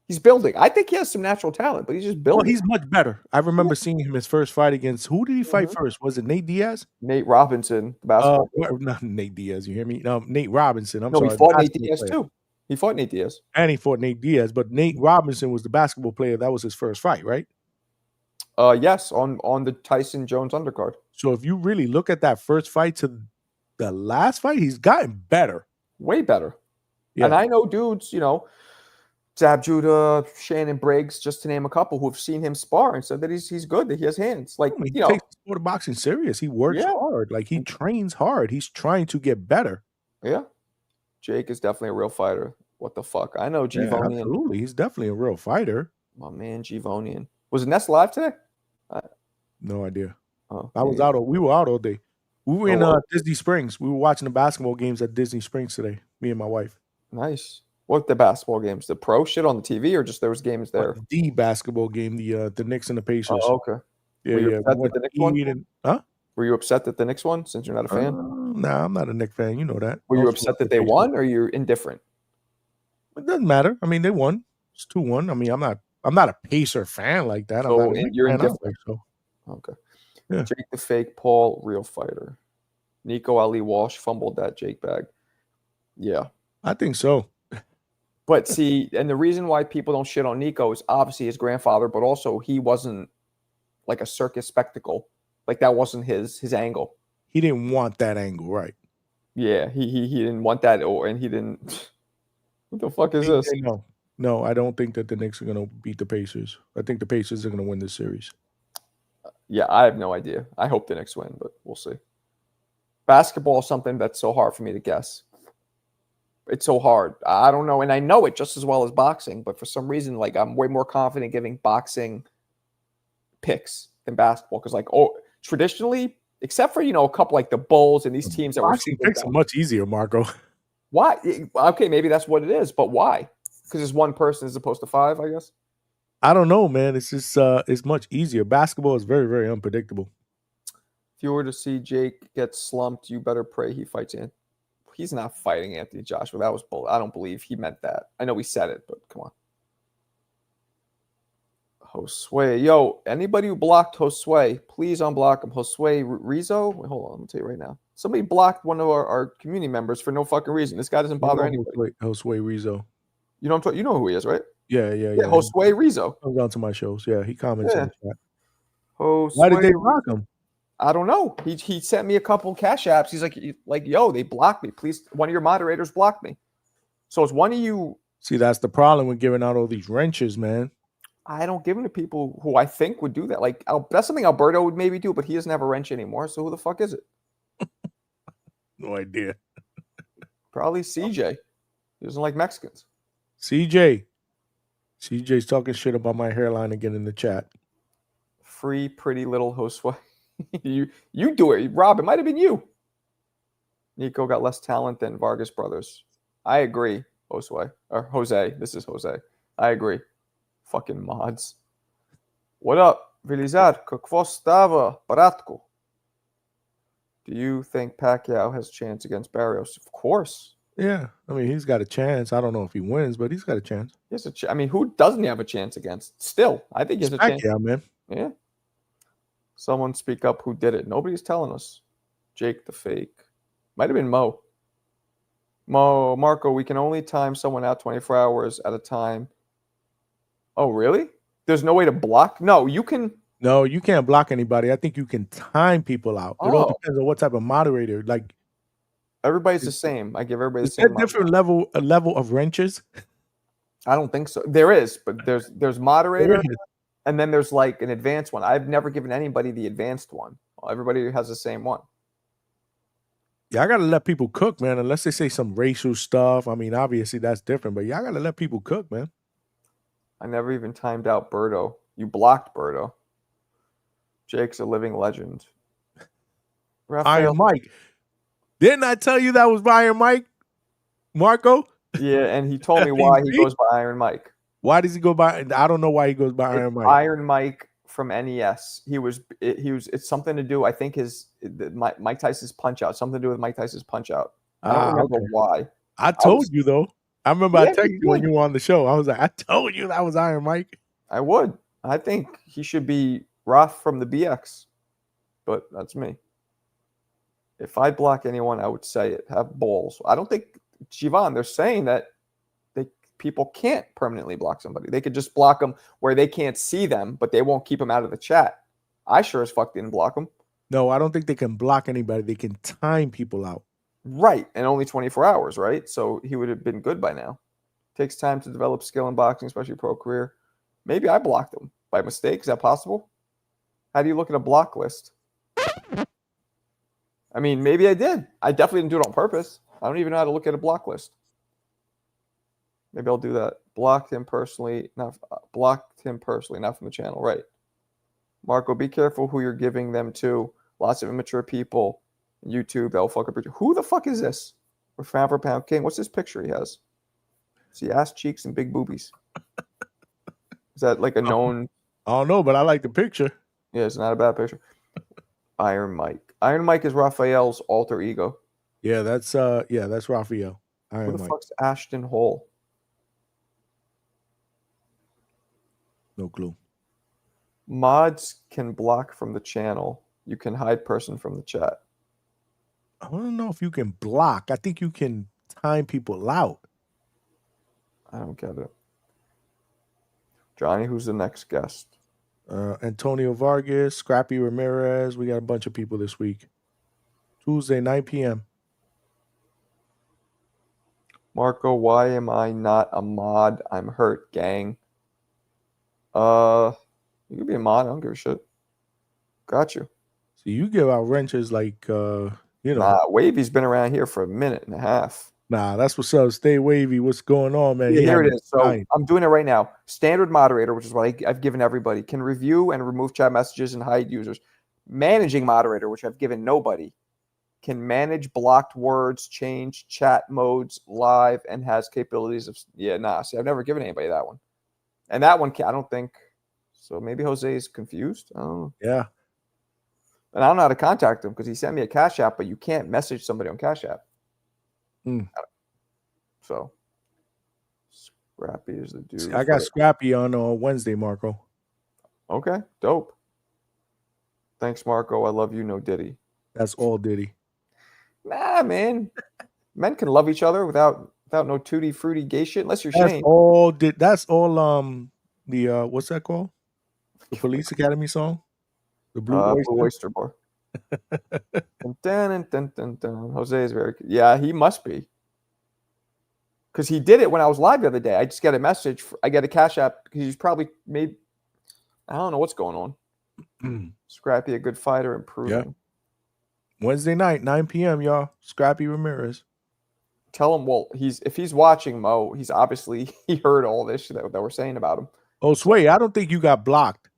He's building. I think he has some natural talent, but he's just building. Well, he's much better. I remember seeing him his first fight against, who did he fight first? Was it Nate Diaz? Nate Robinson, the basketball player. Not Nate Diaz, you hear me? Nate Robinson. I'm sorry. He fought Nate Diaz too. He fought Nate Diaz. And he fought Nate Diaz, but Nate Robinson was the basketball player. That was his first fight, right? Yes, on the Tyson Jones undercard. So if you really look at that first fight to the last fight, he's gotten better. Way better. Yeah. And I know dudes, Zab Judah, Shannon Briggs, just to name a couple, who've seen him spar and said that he's good, that he has hands. Like, he takes the sport of boxing serious. He works hard. Like, he trains hard. He's trying to get better. Yeah. Jake is definitely a real fighter. What the fuck? I know Givonian. Yeah, absolutely. He's definitely a real fighter. My man, Givonian. Was Ness live today? No idea. Oh, we were out all day. We were in Disney Springs. We were watching the basketball games at Disney Springs today, me and my wife. Nice. What the basketball games? The pro shit on the TV, or just there was games there? The basketball game, the Knicks and the Pacers. Oh, okay. Yeah, Were you upset with the Knicks one? Huh? Were you upset at the Knicks one since you're not a fan? Nah, I'm not a Knicks fan. You know that. Were you upset that they won, or you're indifferent? It doesn't matter. I mean, they won. It's 2-1. I mean, I'm not a Pacer fan like that. So you're indifferent. So. Okay. Yeah. Jake the fake, Paul, real fighter. Nico Ali Walsh fumbled that Jake bag. Yeah. I think so. But see, and the reason why people don't shit on Nico is obviously his grandfather, but also he wasn't like a circus spectacle. Like that wasn't his angle. He didn't want that angle, right? Yeah, he didn't want that, and he didn't. What the fuck is this? No, I don't think that the Knicks are going to beat the Pacers. I think the Pacers are going to win this series. Yeah, I have no idea. I hope the Knicks win, but we'll see. Basketball is something that's so hard for me to guess. It's so hard. I don't know, and I know it just as well as boxing, but for some reason, like I'm way more confident giving boxing picks than basketball because, traditionally, except for a couple like the Bulls and these teams that boxing picks are much easier, Marco. Why? Okay, maybe that's what it is, but why? Because it's one person as opposed to five, I guess. I don't know, man. It's just it's much easier. Basketball is very, very unpredictable. If you were to see Jake get slumped, you better pray he fights in. He's not fighting Anthony Joshua. That was bull. I don't believe he meant that. I know he said it, but come on. Josue. Yo, anybody who blocked Josue, please unblock him. Josue Rizzo. Wait, hold on. I'm going to tell you right now. Somebody blocked one of our community members for no fucking reason. This guy doesn't bother anybody. Josue Rizzo. You know who he is, right? Yeah. Josue Rizzo. Comes on to my shows. Yeah, he comments in the chat. Josue. Why did they block him? I don't know. He sent me a couple cash apps. He's like, yo, they blocked me. Please, one of your moderators blocked me. So it's one of you. See, that's the problem with giving out all these wrenches, man. I don't give them to people who I think would do that. Like that's something Alberto would maybe do, but he doesn't have a wrench anymore. So who the fuck is it? No idea. Probably CJ. He doesn't like Mexicans. CJ's talking shit about my hairline again in the chat. Free pretty little Josue. you do it, Rob. It might have been you. Nico got less talent than Vargas brothers. I agree, Josue or Jose. This is Jose. I agree. Fucking mods. What up, Vilizar? Kako stava, Baratko? Do you think Pacquiao has a chance against Barrios? Of course. Yeah, I mean, he's got a chance. I don't know if he wins, but he's got a chance. I mean, who doesn't have a chance against? Still, I think he has a chance. Pacquiao, man. Yeah. Someone speak up who did it. Nobody's telling us. Jake the fake. Might have been Mo. Marco, we can only time someone out 24 hours at a time. Oh, really? There's no way to block? No, you can. No, you can't block anybody. I think you can time people out. It all depends on what type of moderator. Like everybody's the same. I give everybody the same. Is there different level of wrenches? I don't think so. There is, but there's moderator, and then there's like an advanced one. I've never given anybody the advanced one. Everybody has the same one. Yeah, I gotta let people cook, man. Unless they say some racial stuff. I mean, obviously that's different, but yeah, I gotta let people cook, man. I never even timed out Berto. You blocked Berto. Jake's a living legend. Iron Mike. Didn't I tell you that was Iron Mike? Marco? Yeah, and he told me why he goes by Iron Mike. Why does he go by? I don't know why he goes by Iron Mike. Iron Mike from NES. It's something to do. I think Mike Tyson's Punch Out. Something to do with Mike Tyson's Punch Out. I don't remember why. I told you though. I remember I texted you when you were on the show. I was like, I told you that was Iron Mike. I would. I think he should be Roth from the BX, but that's me. If I block anyone, I would say it. Have balls. I don't think, Jivan, they're saying that people can't permanently block somebody. They could just block them where they can't see them, but they won't keep them out of the chat. I sure as fuck didn't block them. No, I don't think they can block anybody. They can time people out. Right, and only 24 hours, right? So he would have been good by now. Takes time to develop skill in boxing, especially pro career. Maybe I blocked him by mistake. Is that possible? How do you look at a block list? I mean, maybe I did. I definitely didn't do it on purpose. I don't even know how to look at a block list. Maybe I'll do that. Blocked him personally, not from the channel. Right. Marco, be careful who you're giving them to. Lots of immature people. YouTube, they'll fuck up your. Who the fuck is this? We're fan for Pound King. What's this picture he has? See, ass cheeks and big boobies. Is that like a known? I don't know, but I like the picture. Yeah, it's not a bad picture. Iron Mike. Iron Mike is Raphael's alter ego. Yeah, that's Raphael. Who the fuck's Ashton Hole? No clue. Mods can block from the channel. You can hide person from the chat. I don't know if you can block. I think you can time people out. I don't get it. Johnny, who's the next guest? Antonio Vargas, Scrappy Ramirez. We got a bunch of people this week. Tuesday, 9 p.m. Marco, why am I not a mod? I'm hurt, gang. You can be a mod. I don't give a shit. Got you. So you give out wrenches like, Nah, Wavy's been around here for a minute and a half. Nah, that's what's up. Stay wavy. What's going on, man? Yeah, here it is. So I'm doing it right now. Standard moderator, which is what I've given everybody, can review and remove chat messages and hide users. Managing moderator, which I've given nobody, can manage blocked words, change chat modes live, and has capabilities of. See, I've never given anybody that one. And that one, I don't think. So maybe Jose is confused. I don't know. Yeah. And I don't know how to contact him because he sent me a Cash App, but you can't message somebody on Cash App. So, Scrappy is the dude. I got Scrappy on Wednesday, Marco. Okay, dope. Thanks, Marco. I love you, no Diddy. That's all Diddy. Nah, man. Men can love each other without no tutti fruity gay shit, unless you're That's Shane. That's all. The what's that called? The Police Academy song. The Blue Oyster Bar. Dun, dun, dun, dun, dun. Jose is very. Yeah, he must be. Because he did it when I was live the other day. I just get a message. I get a Cash App because he's probably made. I don't know what's going on. Scrappy, a good fighter, improving. Wednesday night, 9 p.m., y'all. Scrappy Ramirez. Tell him, well, if he's watching, Mo, he's obviously he heard all this that we're saying about him. Oh, Sway, I don't think you got blocked.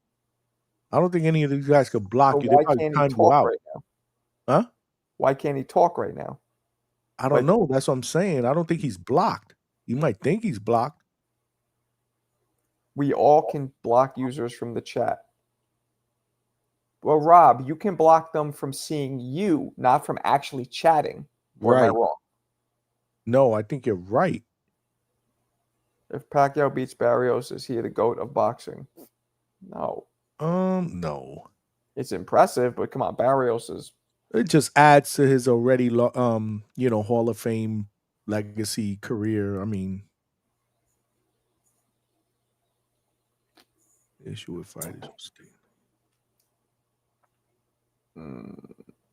I don't think any of these guys could block So you. They why probably can't he timed you talk out. right now? Huh? Why can't he talk right now? I don't know. That's what I'm saying. I don't think he's blocked. You might think he's blocked. We all can block users from the chat. Well, Rob, you can block them from seeing you, not from actually chatting. Or am I wrong? No, I think you're right. If Pacquiao beats Barrios, is he the GOAT of boxing? No. No. It's impressive, but come on, Barrios is. It just adds to his already, Hall of Fame legacy career. I mean, issue with fighters.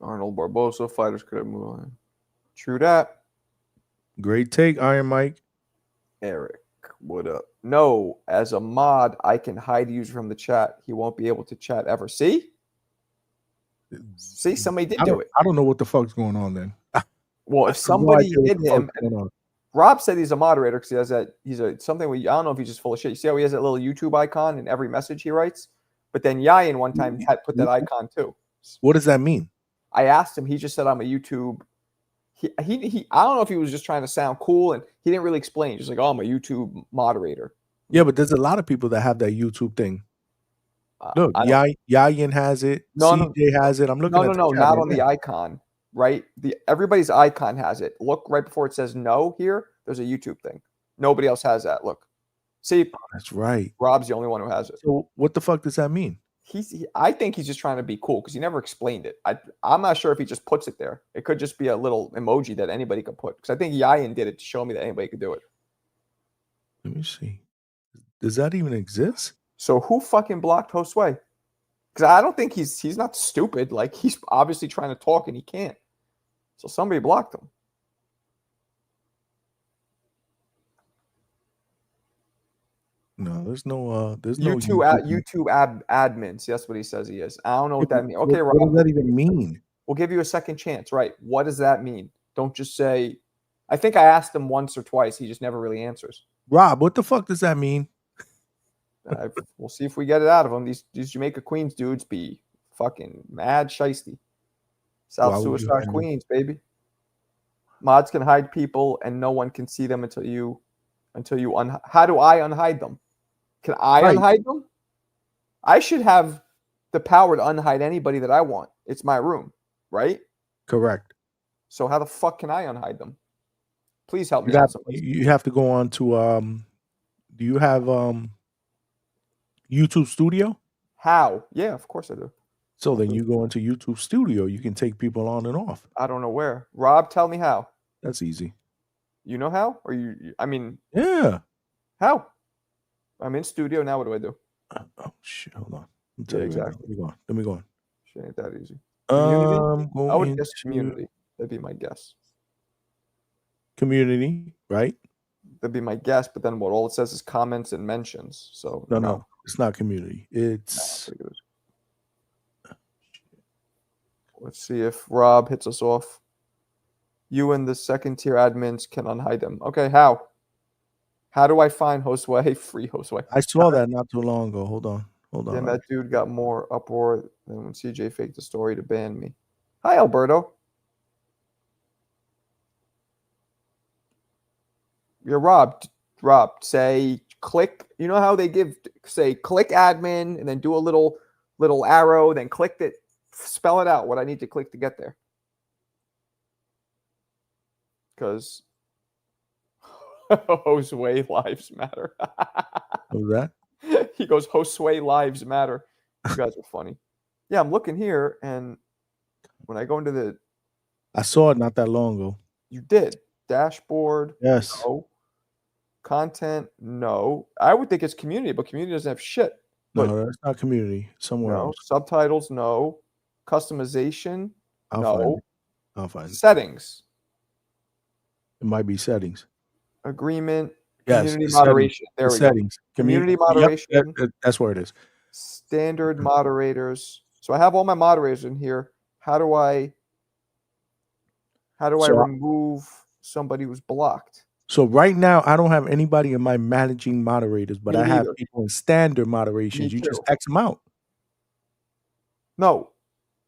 Arnold Barbosa, fighters could have moved on. True that. Great take, Iron Mike. Eric, what up? No, as a mod, I can hide user from the chat. He won't be able to chat ever. See? Somebody did do it. I don't know what the fuck's going on then. Well, if somebody hid him, Rob said he's a moderator because he has that. He's something. I don't know if he's just full of shit. You see how he has that little YouTube icon in every message he writes? But then Yayin one time had put that icon too. What does that mean? I asked him. He just said I'm a YouTube. He I don't know if he was just trying to sound cool, and he didn't really explain. Just like, oh, I'm a YouTube moderator. Yeah, but there's a lot of people that have that YouTube thing. Look, Yayin has it. CJ has it. I'm looking at no, not on the icon, right? Everybody's icon has it. Look right before it says no here. There's a YouTube thing. Nobody else has that. Look, see, that's right. Rob's the only one who has it. So what the fuck does that mean? I think he's just trying to be cool because he never explained it. I'm not sure if he just puts it there. It could just be a little emoji that anybody could put. Because I think Yayin did it to show me that anybody could do it. Let me see. Does that even exist? So who fucking blocked Josue? Because I don't think he's not stupid. Like, he's obviously trying to talk and he can't. So somebody blocked him. No, there's no YouTube admins. That's what he says he is. I don't know what that means. Okay, Rob. What does that even mean? We'll give you a second chance, right? What does that mean? Don't just say. I think I asked him once or twice. He just never really answers. Rob, what the fuck does that mean? We'll see if we get it out of him. These Jamaica Queens dudes be fucking mad shiesty. South Suicide Queens, baby. Mods can hide people and no one can see them until you how do I unhide them? Can I unhide them? I should have the power to unhide anybody that I want. It's my room, right? Correct. So how the fuck can I unhide them? Please help me out. You have to go on to do you have YouTube Studio? How? Yeah, of course I do. So then you go into YouTube Studio. You can take people on and off. I don't know where. Rob, tell me how. That's easy. You know how? Or I mean. Yeah. How? I'm in studio now. What do I do? Oh shit! Hold on. Exactly. Let me go on. Shit ain't that easy. Community? I would guess community. That'd be my guess. Community, right? That'd be my guess. But then what? All it says is comments and mentions. So no. It's not community. It's. Let's see if Rob hits us off. You and the second tier admins can unhide them. Okay, how? How do I find Josue? Free Josue. I saw that not too long ago. Hold on. Then that dude got more uproar than when CJ faked the story to ban me. Hi, Alberto. You're Rob. Rob, say click. You know how they say click admin and then do a little arrow, then click it. Spell it out what I need to click to get there. Because Josue lives matter. What was that? He goes, Josue lives matter. You guys are funny. Yeah, I'm looking here, and when I go into I saw it not that long ago. You did. Dashboard. Yes. No. Content. No. I would think it's community, but community doesn't have shit. No, that's not community. Somewhere else. Subtitles. No. Customization. I'll No. find it. I'll find it. Settings. It might be settings. Agreement. Yes, Community the moderation. settings. There The we go. settings. Community Yep, moderation. that's where it is. Standard moderators. So I have all my moderators in here. How do I So remove somebody who's blocked? So right now, I don't have anybody in my managing moderators, but Me I have neither. people in standard moderations. Me You just too. X them out. No,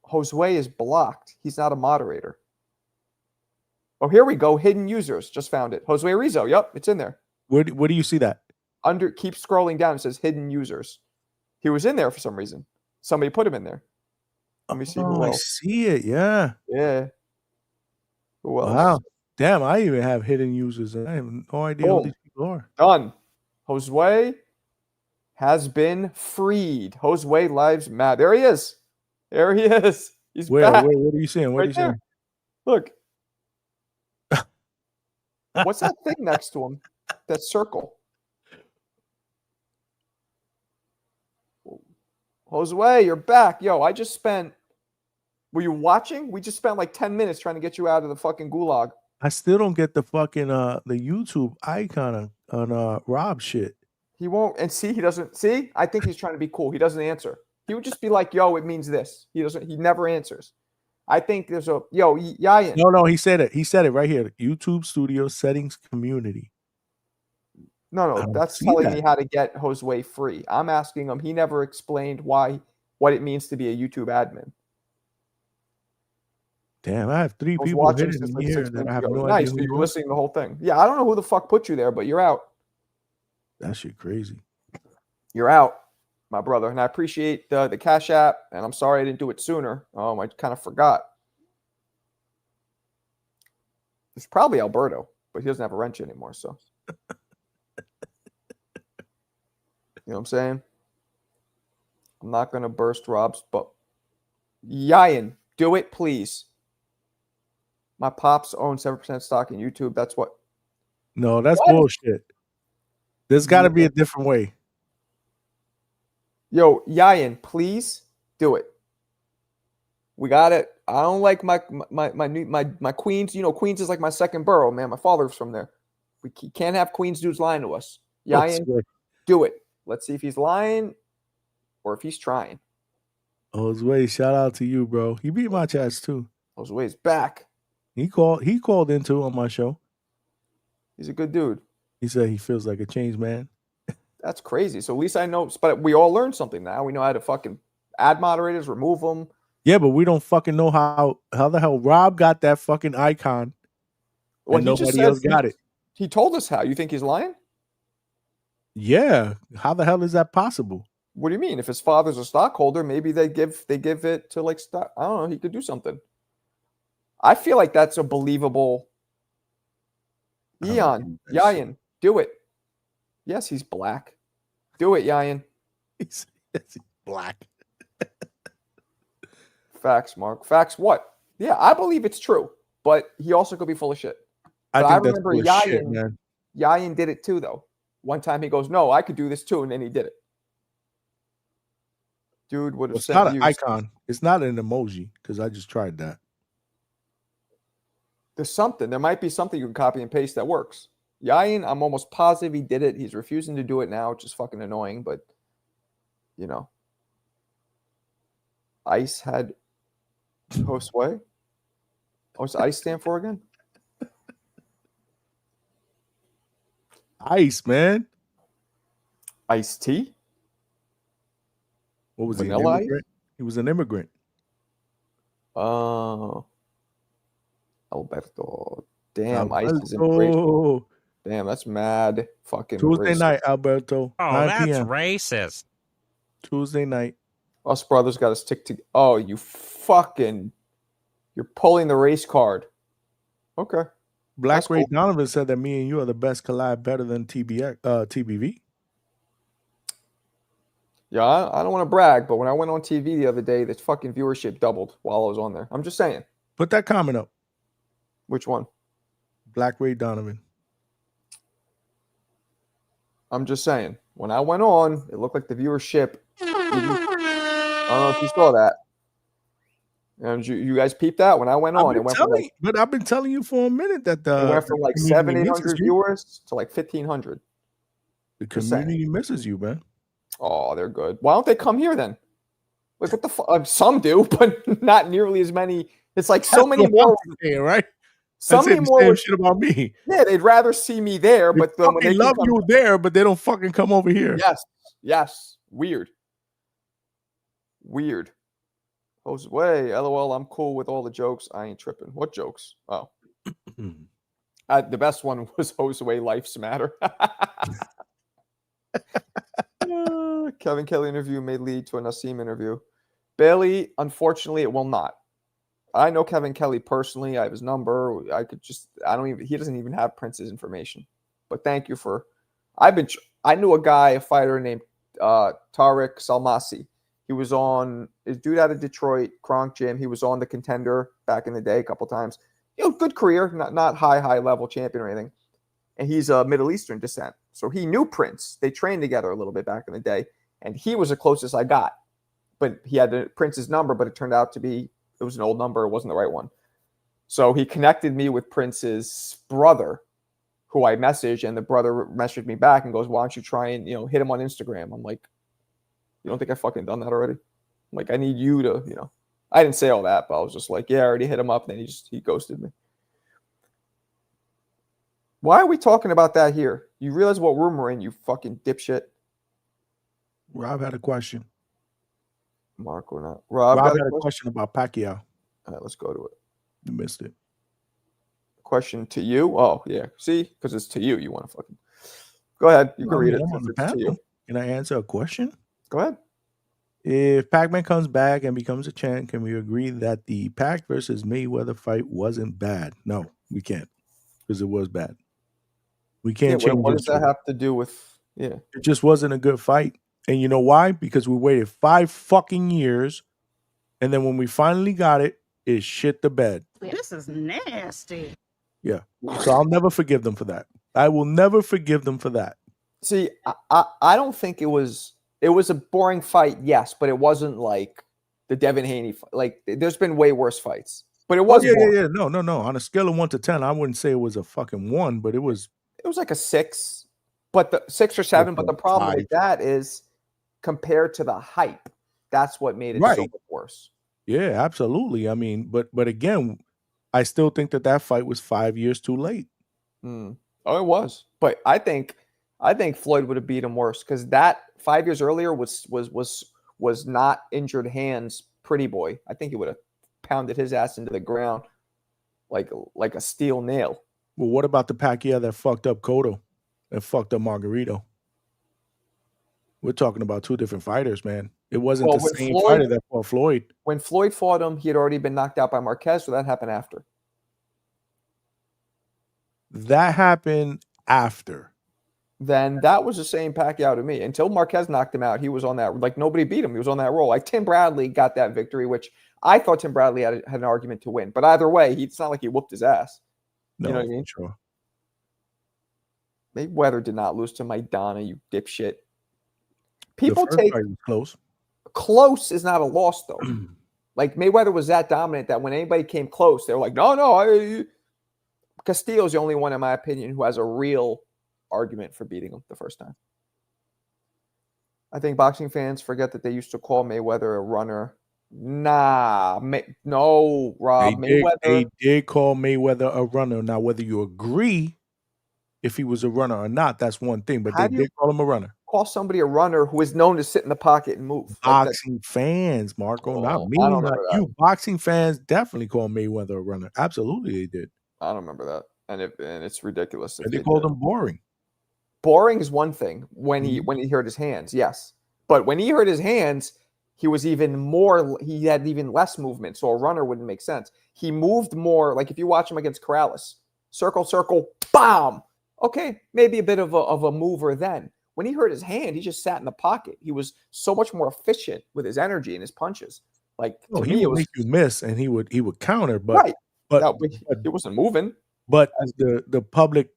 Josue is blocked. He's not a moderator. Oh, here we go. Hidden users. Just found it. Josue Rizzo. Yep, it's in there. Where do you see that? Keep scrolling down. It says hidden users. He was in there for some reason. Somebody put him in there. Let me see who I else. see it. Yeah. Yeah. Who else? Wow. Damn, I even have hidden users, and I have no idea who these people are. Done. Josue has been freed. Josue lives mad. There he is. There he is. He's Where? back. What are you seeing? What are you Right there. seeing? Look. What's that thing next to him? That circle. Josue, you're back. Yo, I just spent. Were you watching? We just spent like 10 minutes trying to get you out of the fucking gulag. I still don't get the fucking the YouTube icon on Rob shit. He won't. And see, he doesn't. See, I think he's trying to be cool. He doesn't answer. He would just be like, "Yo, it means this." He doesn't. He never answers. I think there's a Yayan. No, he said it. He said it right here. YouTube Studio settings community. No, that's telling me how to get Josue free. I'm asking him. He never explained what it means to be a YouTube admin. Damn, I have 3 I was people watching hidden since in like here 6 that minutes I have ago. no Nice. idea. So you were listening to the whole thing. Yeah, I don't know who the fuck put you there, but you're out. That shit crazy. You're out, my brother. And I appreciate the Cash App. And I'm sorry I didn't do it sooner. I kind of forgot. It's probably Alberto, but he doesn't have a wrench anymore. So, you know what I'm saying? I'm not going to burst Rob's, but Yayan, do it, please. My pops own 7% stock in YouTube. That's what. No, that's bullshit. There's got to be a different way. Yo, Yayan, please do it. We got it. I don't like my Queens. You know, Queens is like my second borough, man. My father's from there. We can't have Queens dudes lying to us. Yayan, do it. Let's see if he's lying or if he's trying. Josue, shout out to you, bro. He beat my chats too. Josue's back. He called into on my show. He's a good dude. He said he feels like a changed man. That's crazy. So at least I know. But we all learned something now. We know how to fucking add moderators, remove them. Yeah, but we don't fucking know how the hell Rob got that fucking icon. Well, and nobody else got it. He told us how. You think he's lying? Yeah. How the hell is that possible? What do you mean? If his father's a stockholder, maybe they give it to like stock. I don't know. He could do something. I feel like that's a believable. Yayan, do it. Yes, he's black. Do it, Yayan. He's black. Facts, Mark. Facts what? Yeah, I believe it's true, but he also could be full of shit. But I remember Yayan did it too, though. One time he goes, "No, I could do this too," and then he did it. Dude would have It's not an icon. It's not an emoji because I just tried that. There's something. There might be something you can copy and paste that works. Yayan, I'm almost positive he did it. He's refusing to do it now, which is fucking annoying, but you know. ICE had Josue. What's ICE stand for again? ICE, man. Iced tea? What was Vanilla he? He was an immigrant. Alberto. Damn, ICE is in great. Damn, that's mad fucking Tuesday racist. night, Alberto. Oh, 9 that's p.m. racist. Tuesday night. Us brothers got to stick to. Oh, you're pulling the race card. Okay. Black Ray Donovan said that me and you are the best collab, better than TBV. Yeah, I don't want to brag, but when I went on TV the other day, the fucking viewership doubled while I was on there. I'm just saying. Put that comment up. Which one? Black Ray Donovan. I'm just saying. When I went on, it looked like the viewership. I don't know if you saw that. And you guys peeped that when I went on. It went from like I've been telling you for a minute that it went from like 700-800 you. viewers to like 1,500. The community misses you, man. Oh, they're good. Why don't they come here then? Like what the fuck? Some do, but not nearly as many. It's like so many more. Saying, right? So many more same shit about me. Yeah, they'd rather see me there, but then when they love you there, but they don't fucking come over here. Yes. Weird. Josue, LOL, I'm cool with all the jokes. I ain't tripping. What jokes? Oh. The best one was Josue, life's matter. Kevin Kelly interview may lead to a Nassim interview. Bailey, unfortunately, it will not. I know Kevin Kelly personally. I have his number. He doesn't even have Prince's information. But thank you for, I knew a fighter named Tariq Salmasi. He was on, his dude out of Detroit, Kronk Gym. He was on the Contender back in the day a couple times. Good career, not high level champion or anything. And he's a Middle Eastern descent. So he knew Prince. They trained together a little bit back in the day. And he was the closest I got. But he had Prince's number, but it turned out to be, it was an old number. It wasn't the right one. So he connected me with Prince's brother, who I messaged, and the brother messaged me back and goes, why don't you try and, hit him on Instagram? I'm like, you don't think I fucking done that already? I'm like, I need you to, I didn't say all that, but I was just like, yeah, I already hit him up. And then he ghosted me. Why are we talking about that here? You realize what room we're in, you fucking dipshit? Rob had a question. Mark or not? Rob had a question about Pacquiao. All right, let's go to it. You missed it. Question to you? Oh, yeah. See? Because it's to you. You want to fucking... Go ahead. You can read it. To you. Can I answer a question? Go ahead. If Pac-Man comes back and becomes a champ, can we agree that the Pac versus Mayweather fight wasn't bad? No, we can't. Because it was bad. We can't change it. What does that have to do with... Yeah. It just wasn't a good fight. And you know why? Because we waited 5 fucking years, and then when we finally got it, it shit the bed. This is nasty. Yeah. So I'll never forgive them for that. I will never forgive them for that. See, I don't think it was a boring fight, yes, but it wasn't like the Devin Haney fight. Like, there's been way worse fights. But it was boring. No. On a scale of 1 to 10, I wouldn't say it was a fucking 1, but it was like a 6. But the 6 or 7. But the problem with that is compared to the hype, that's what made it so much worse. Yeah, absolutely. I mean, but again, I still think that fight was 5 years too late. Oh, it was. But I think Floyd would have beat him worse because that 5 years earlier was not injured hands pretty boy. I think he would have pounded his ass into the ground like a steel nail. Well, what about the Pacquiao that fucked up Cotto and fucked up Margarito? We're talking about 2 different fighters, man. It wasn't the same fighter that fought Floyd. When Floyd fought him, he had already been knocked out by Marquez, so that happened after. That happened after. Then that was the same Pacquiao to me. Until Marquez knocked him out, he was on that. Like, nobody beat him. He was on that roll. Like, Tim Bradley got that victory, which I thought Tim Bradley had an argument to win. But either way, it's not like he whooped his ass. No, you know what I mean? Sure. Mayweather did not lose to Maidana, you dipshit. People take close. Close is not a loss, though. Like, Mayweather was that dominant that when anybody came close, they were like, no. Castillo's the only one, in my opinion, who has a real argument for beating him the first time. I think boxing fans forget that they used to call Mayweather a runner. Nah. No, Rob. They did call Mayweather a runner. Now, whether you agree if he was a runner or not, that's one thing. But they did call him a runner. Call somebody a runner who is known to sit in the pocket and move. Boxing fans, Marco, not me, not you. Boxing fans definitely call Mayweather a runner. Absolutely, they did. I don't remember that, and it's ridiculous. And they called him boring. Boring is one thing when he hurt his hands, yes, but when he hurt his hands, he was even more. He had even less movement, so a runner wouldn't make sense. He moved more. Like if you watch him against Corrales, circle, bomb. Okay, maybe a bit of a mover then. When he hurt his hand, he just sat in the pocket. He was so much more efficient with his energy and his punches. Like he would make you miss, and he would counter, but right. But it wasn't moving. But the public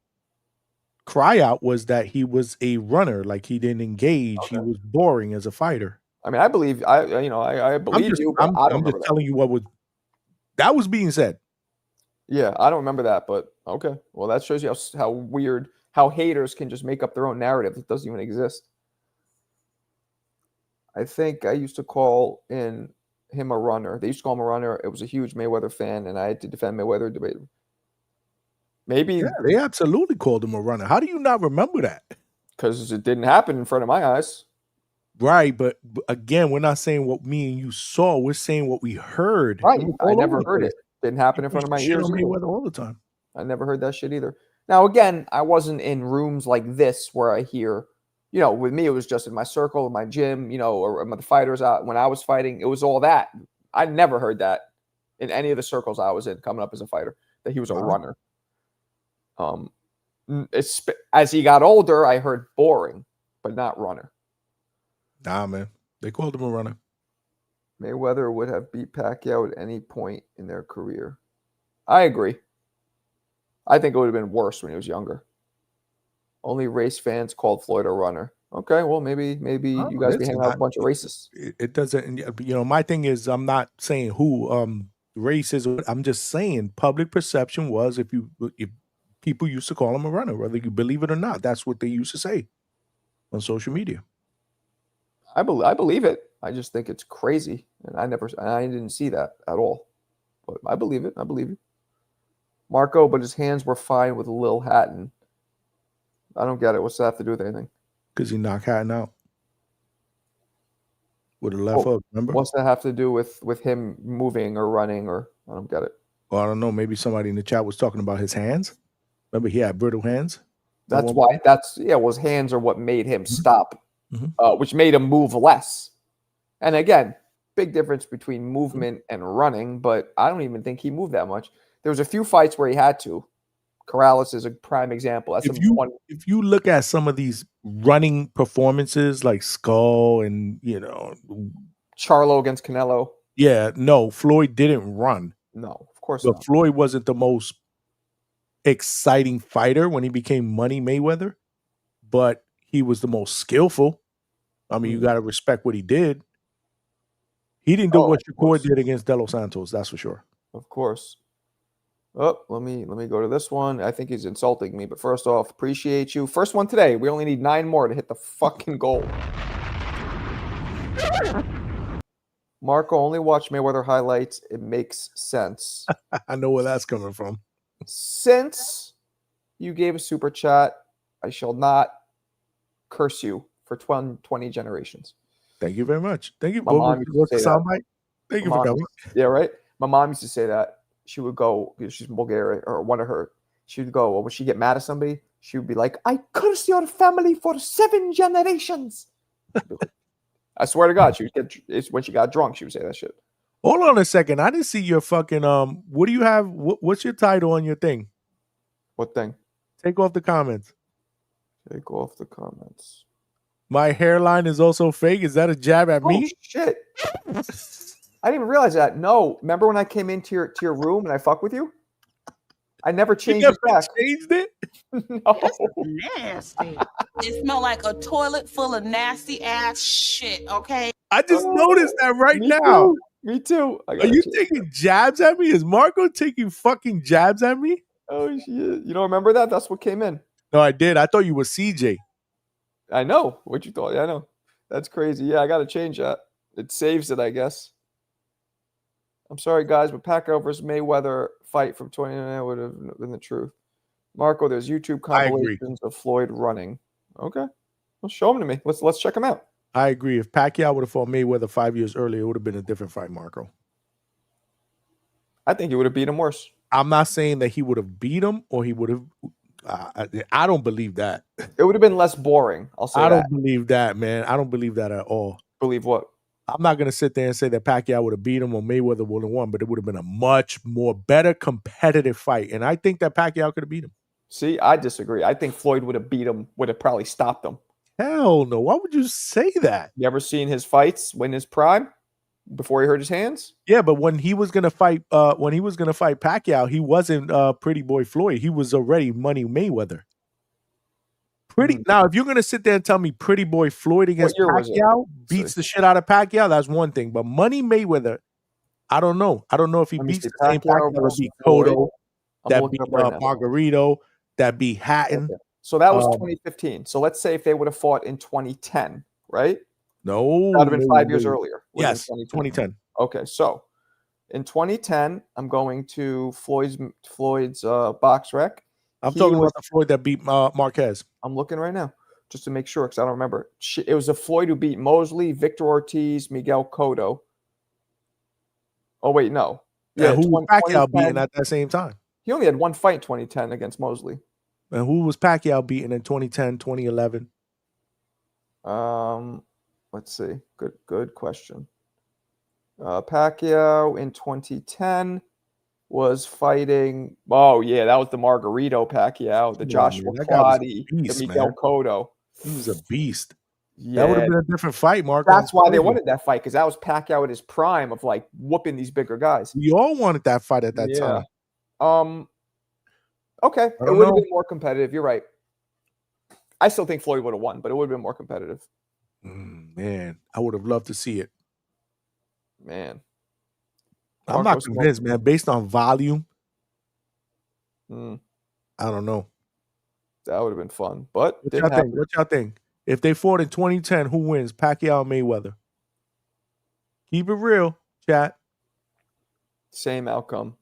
cry out was that he was a runner, like he didn't engage. Okay. He was boring as a fighter. I mean, I believe you. I'm just telling you what was That was being said. Yeah, I don't remember that, but okay. Well, that shows you how weird, how haters can just make up their own narrative that doesn't even exist. I think I used to call him a runner. They used to call him a runner. It was a huge Mayweather fan, and I had to defend Mayweather debate. Maybe Yeah, they absolutely called him a runner. How do you not remember that? because it didn't happen in front of my eyes. Right, but again, we're not saying what me and you saw. We're saying what we heard. Right. We were I all never over the heard place. it. Didn't happen in People front of my used to shit ears on either. Mayweather all the time. I never heard that shit either. Now, again, I wasn't in rooms like this where I hear, with me, it was just in my circle, in my gym, or the fighters out. When I was fighting, it was all that. I never heard that in any of the circles I was in coming up as a fighter, that he was a runner. As he got older, I heard boring, but not runner. Nah, man. They called him a runner. Mayweather would have beat Pacquiao at any point in their career. I agree. I think it would have been worse when he was younger. Only race fans called Floyd a runner. Okay, well, maybe you guys be hanging out with a bunch of racists. It doesn't, my thing is, I'm not saying who race is. I'm just saying public perception was if people used to call him a runner, whether you believe it or not. That's what they used to say on social media. I believe it. I just think it's crazy, and I didn't see that at all. But I believe it. I believe it. Marco, but his hands were fine with Lil Hatton. I don't get it. What's that have to do with anything? Because he knocked Hatton out with a left hook. Remember? What's that have to do with him moving or running? Or I don't get it. Well, I don't know. Maybe somebody in the chat was talking about his hands. Remember, he had brittle hands. That's why. His hands are what made him stop, Mm-hmm. Which made him move less. And again, big difference between movement and running. But I don't even think he moved that much. There was a few fights where he had to. Corrales is a prime example. If you look at some of these running performances like Skull and Charlo against Canelo. Yeah, no, Floyd didn't run. No, of course not. Floyd wasn't the most exciting fighter when he became Money Mayweather, but he was the most skillful. I mean, you got to respect what he did. He didn't do what Shakur did against De Los Santos, that's for sure. Of course. Oh, let me go to this one. I think he's insulting me, but first off, appreciate you. First one today. We only need 9 more to hit the fucking goal. Marco, only watch Mayweather highlights. It makes sense. I know where that's coming from. Since you gave a super chat, I shall not curse you for 20 generations. Thank you very much. Thank you. My mom used to say that. Thank you for coming. Yeah, right? My mom used to say that. She would go, because she's from Bulgaria, or one of her, she would go, when she get mad at somebody, she would be like, I curse your family for 7 generations. I swear to God, it's when she got drunk, she would say that shit. Hold on a second. I didn't see your fucking, what do you have? What's your title on your thing? What thing? Take off the comments. Take off the comments. My hairline is also fake. Is that a jab at me? Shit. I didn't even realize that. No, remember when I came into your room and I fucked with you? I never changed it back. Changed it? No. That's nasty. It smelled like a toilet full of nasty ass shit, okay? I just noticed that right me now. Too. Me too. Are you taking jabs at me? Is Marco taking fucking jabs at me? Oh, shit. You don't remember that? That's what came in. No, I did. I thought you were CJ. I know what you thought. Yeah, I know. That's crazy. Yeah, I got to change that. It saves it, I guess. I'm sorry, guys, but Pacquiao versus Mayweather fight from 2019 would have been the truth. Marco, there's YouTube compilations of Floyd running. Okay. Well, show them to me. Let's check them out. I agree. If Pacquiao would have fought Mayweather 5 years earlier, it would have been a different fight, Marco. I think he would have beat him worse. I'm not saying that he would have beat him or he would have. I don't believe that. It would have been less boring. I'll say that. I don't believe that, man. I don't believe that at all. Believe what? I'm not going to sit there and say that Pacquiao would have beat him or Mayweather would have won, but it would have been a much more better competitive fight. And I think that Pacquiao could have beat him. See, I disagree. I think Floyd would have beat him, would have probably stopped him. Hell no. Why would you say that? You ever seen his fights when his prime? Before he hurt his hands? Yeah, but when he was gonna fight Pacquiao, he wasn't Pretty Boy Floyd. He was already Money Mayweather. Now, if you're gonna sit there and tell me Pretty Boy Floyd against Pacquiao beats the shit out of Pacquiao, that's one thing. But Money Mayweather, I don't know. I don't know if he Let me beats see. the same Pacquiao Pacquiao that versus beat Floyd. Cotto, I'm that looking beat up right now. Margarito, that beat Hatton. Okay. So that was Um, 2015. So let's say if they would have fought in 2010, right? No, That would have been 5 years no. earlier. Would have Yes, been 2010. Okay, so in 2010, I'm going to Floyd's box rec. I'm He talking was. about the Floyd that beat Marquez. I'm looking right now just to make sure because I don't remember. It was a Floyd who beat Mosley, Victor Ortiz, Miguel Cotto. Oh wait, no. Yeah, And who was Pacquiao 2010. beating at that same time? He only had one fight in 2010 against Mosley. And who was Pacquiao beating in 2010, 2011? Let's see. Good question. Pacquiao in 2010 was fighting. Oh yeah, that was the Margarito Pacquiao, the Come on, Joshua man. That guy was a Clottey, the beast, Miguel man. Cotto. He was a beast. That would Yeah, have been a different fight, Marco. I'm that's why they telling you. wanted that fight because that was Pacquiao at his prime of like whooping these bigger guys. We all wanted that fight at that Yeah. time. Okay, I it don't would have know. been more competitive. You're right. I still think Floyd would have won, but it would have been more competitive. Man, I would have loved to see it. Man, I'm not Marcos convinced, man. Based on volume, Mm, I don't know. that would have been fun, but What didn't y'all think? happen. What y'all think? If they fought in 2010, who wins? Pacquiao or Mayweather? Keep it real, chat. Same outcome.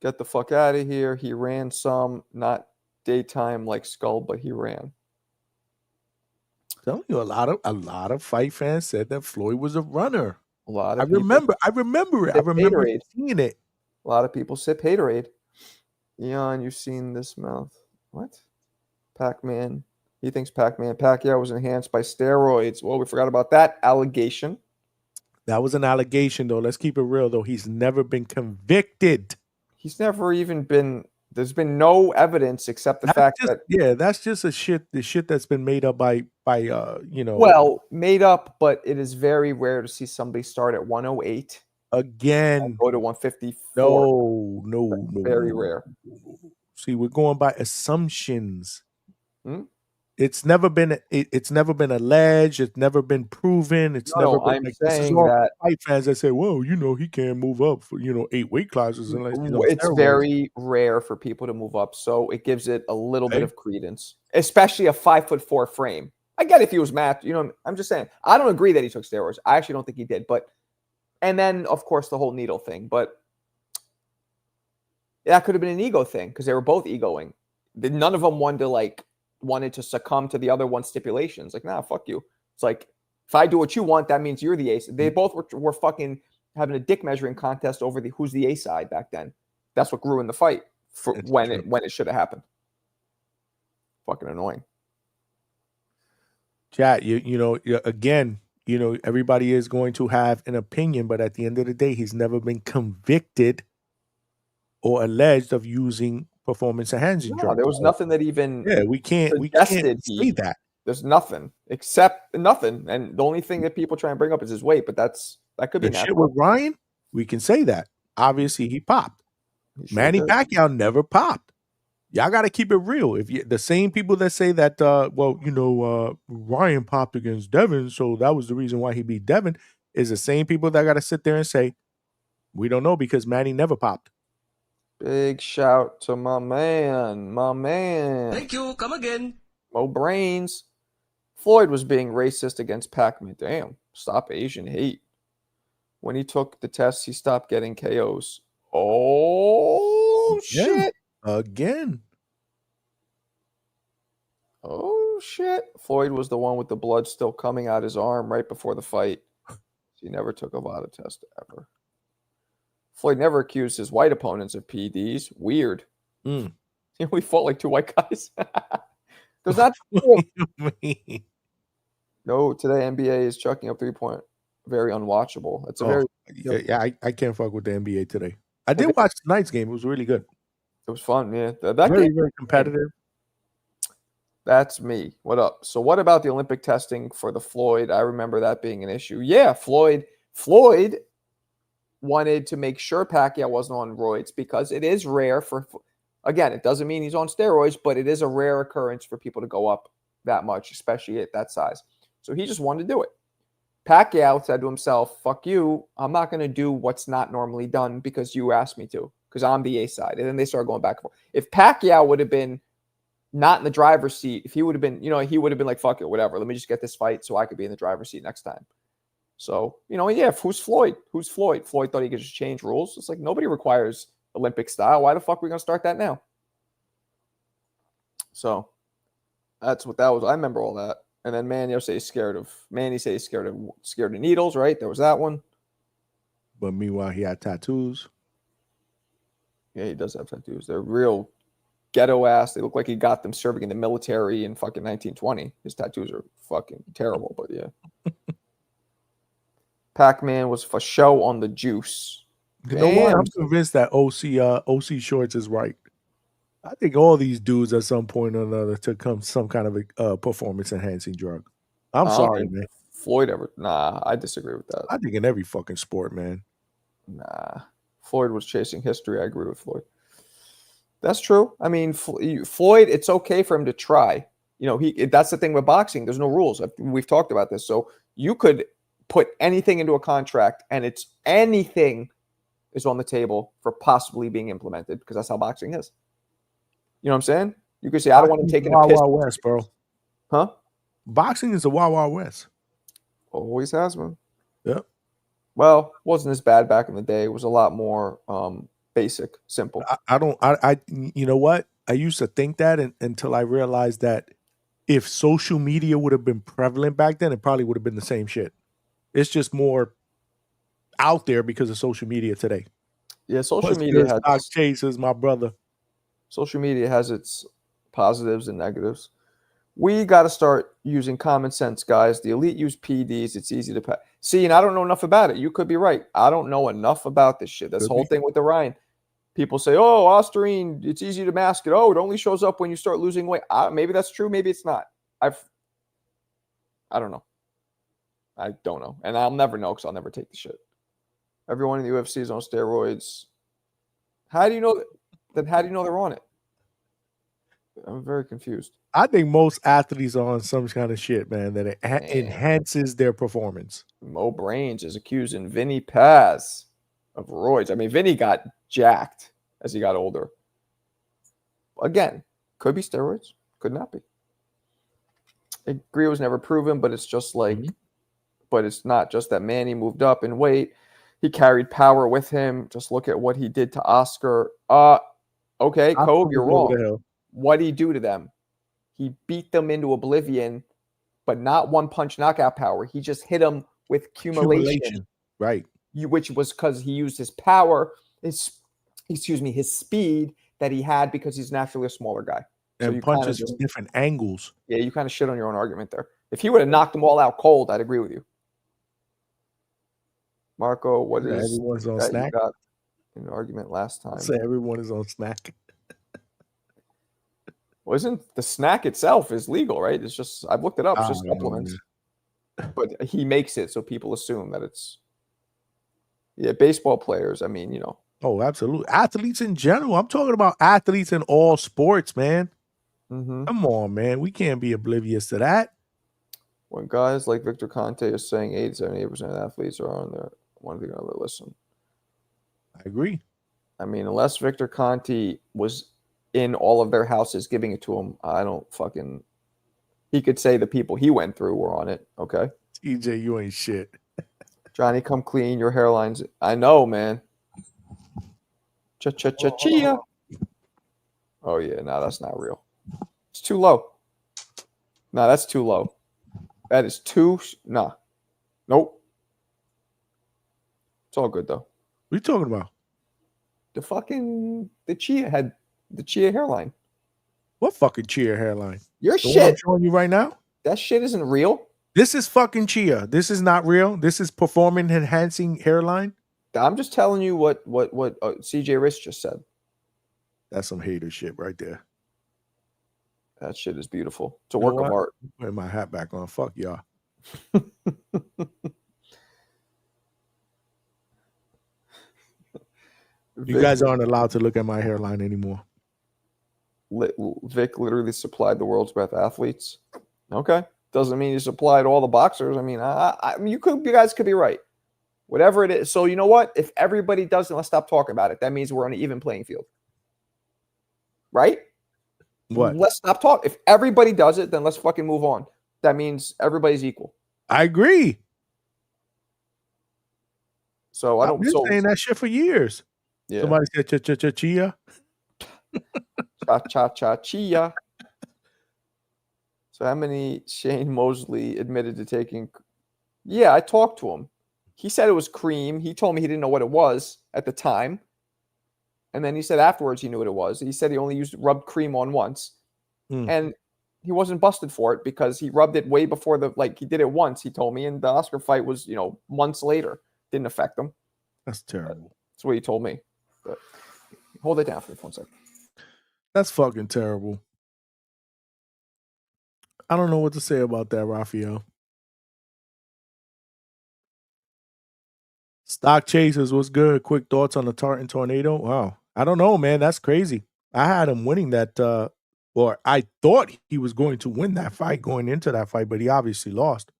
Get the fuck out of here. He ran some, not daytime like Skull, but he ran. Telling you, a lot of fight fans said that Floyd was a runner. A lot I of people. remember it. I Sip remember Haterade. seeing it. A lot of people sip haterade. Eon, you've seen this mouth. What? Pac-Man. He thinks Pac-Man Pacquiao was enhanced by steroids. Well, we forgot about that allegation. That was an allegation, though. Let's keep it real, though. He's never been convicted. He's never even been. There's been no evidence except the fact that. Yeah, that's just the shit that's been made up by Well, made up, but it is very rare to see somebody start at 108 again. and go to 154. No. Very rare. See, we're going by assumptions. Hmm? It's never been alleged. It's never been proven. It's never been. I'm This is saying all that fight fans that say, "Well, he can't move up for 8 weight classes unless he's on it's steroids." very rare for people to move up, so it gives it a little bit Hey. of credence, especially a 5'4" frame. I get if he was math, I'm just saying. I don't agree that he took steroids. I actually don't think he did, and then of course the whole needle thing, but that could have been an ego thing because they were both egoing. None of them wanted to succumb to the other one's stipulations. Like, nah, fuck you. It's like, if I do what you want, that means you're the ace. They both were fucking having a dick measuring contest over who's the A side back then. That's what grew in the fight when it should have happened. Fucking annoying. Chat, again, everybody is going to have an opinion, but at the end of the day, he's never been convicted or alleged of using performance enhancing drugs. There was nothing that even we can't say that. There's nothing except nothing, and the only thing that people try and bring up is his weight, but that could be the shit with Ryan. We can say that. Obviously, he popped. Manny Pacquiao never popped. Y'all got to keep it real. If the same people that say that, Ryan popped against Devin, so that was the reason why he beat Devin, is the same people that got to sit there and say, we don't know because Manny never popped. Big shout to my man. Thank you. Come again. Mo Brains. Floyd was being racist against Pac-Man. Damn. Stop Asian hate. When he took the test, he stopped getting KOs. Oh, shit. Again. Oh, shit. Floyd was the one with the blood still coming out his arm right before the fight. He never took a lot of tests ever. Floyd never accused his white opponents of PEDs. Weird. We fought like two white guys. There's not. No, today NBA is chucking up 3-point. Very unwatchable. It's a I can't fuck with the NBA today. I did watch tonight's game. It was really good. It was fun, yeah. That very, game, very competitive. That's me. What up? So what about the Olympic testing for the Floyd? I remember that being an issue. Yeah, Floyd wanted to make sure Pacquiao wasn't on roids because it is rare again, it doesn't mean he's on steroids, but it is a rare occurrence for people to go up that much, especially at that size. So he just wanted to do it. Pacquiao said to himself, fuck you, I'm not going to do what's not normally done because you asked me to, because I'm the A side. And then they started going back and forth. If Pacquiao would have been not in the driver's seat, if he would have been, he would have been like, fuck it, whatever. Let me just get this fight so I could be in the driver's seat next time. So, who's Floyd? Who's Floyd? Floyd thought he could just change rules. It's like nobody requires Olympic style. Why the fuck are we going to start that now? So that's what that was. I remember all that. And then Manny says he's scared of needles, right? There was that one. But meanwhile, he had tattoos. Yeah, he does have tattoos. They're real ghetto ass. They look like he got them serving in the military in fucking 1920. His tattoos are fucking terrible, but yeah. Pac-Man was for show on the juice. You know what? I'm convinced that OC Shorts is right. I think all these dudes at some point or another took some kind of a performance-enhancing drug. I'm sorry, man. Floyd ever? Nah, I disagree with that. I think in every fucking sport, man. Nah, Floyd was chasing history. I agree with Floyd. That's true. I mean, Floyd, it's okay for him to try. That's the thing with boxing. There's no rules. We've talked about this. So you could put anything into a contract, and it's anything is on the table for possibly being implemented because that's how boxing is. You know what I'm saying? You could say, I don't want to take a piss. Wild West, bro. Huh? Boxing is a Wild Wild West. Always has been. Yep. Well, wasn't as bad back in the day. It was a lot more basic, simple. You know what? I used to think that until I realized that if social media would have been prevalent back then, it probably would have been the same shit. It's just more out there because of social media today. Yeah, social media has cases, my brother. Social media has its positives and negatives. We got to start using common sense, guys. The elite use PEDs. It's easy to see, and I don't know enough about it. You could be right. I don't know enough about this shit. This whole thing with the Ryan. People say, oh, Ostarine, it's easy to mask it. Oh, it only shows up when you start losing weight. Maybe that's true. Maybe it's not. I don't know. I don't know. And I'll never know because I'll never take the shit. Everyone in the UFC is on steroids. How do you know that? How do you know they're on it? I'm very confused. I think most athletes are on some kind of shit, man, that it enhances their performance. Mo Brains is accusing Vinny Paz of roids. I mean, Vinny got jacked as he got older. Again, could be steroids, could not be. I agree it was never proven, but it's just like, but it's not just that Manny moved up in weight. He carried power with him. Just look at what he did to Oscar. Okay, Kobe, you're wrong. What did he do to them? He beat them into oblivion, but not one punch knockout power. He just hit them with accumulation. Right. Which was because he used his power, his speed that he had because he's naturally a smaller guy. And so punches from different angles. Yeah, you kind of shit on your own argument there. If he would have knocked them all out cold, I'd agree with you. Marco, what is everyone's on that snack? You got in an argument last time? Say everyone is on snack. Well, isn't the snack itself is legal, right? It's just I've looked it up. It's just supplements. But he makes it so people assume that it's baseball players. I mean, Oh, absolutely. Athletes in general. I'm talking about athletes in all sports, man. Come on, man. We can't be oblivious to that. When guys like Victor Conte are saying 78% of athletes are on there, when are they going to listen? I agree. I mean, unless Victor Conte was in all of their houses giving it to him, I don't fucking... He could say the people he went through were on it, okay? TJ, you ain't shit. Johnny, come clean. Your hairline's... I know, man. Chia. Oh, yeah. No, that's not real. It's too low. No, that's too low. That is too... Nah. Nope. It's all good, though. What are you talking about? The Chia had the Chia hairline. What fucking Chia hairline? Your the shit. One I'm showing you right now? That shit isn't real. This is fucking Chia. This is not real. This is performance enhancing hairline. I'm just telling you what CJ Rich just said. That's some hater shit right there. That shit is beautiful. It's a work of art. Put my hat back on. Fuck y'all. You guys aren't allowed to look at my hairline anymore. Vic literally supplied the world's best athletes. Okay. Doesn't mean you supply to all the boxers. I mean, you guys could be right. Whatever it is. So you know what? If everybody does it, let's stop talking about it. That means we're on an even playing field. Right? What? Let's stop talking. If everybody does it, then let's fucking move on. That means everybody's equal. I agree. So I've been saying that shit for years. Yeah. Somebody said chia. Chia. So how many Shane Mosley admitted to taking? Yeah, I talked to him. He said it was cream. He told me he didn't know what it was at the time. And then he said afterwards he knew what it was. He said he only rubbed cream on once. And he wasn't busted for it because he rubbed it way before he did it once, he told me. And the Oscar fight was, months later. Didn't affect him. That's terrible. That's what he told me. But hold it down for me for 1 second. That's fucking terrible. I don't know what to say about that, Raphael. Stock Chasers, what's good? Quick thoughts on the Tartan Tornado? Wow. I don't know, man. That's crazy. I had him winning that, or I thought he was going to win that fight going into that fight, but he obviously lost.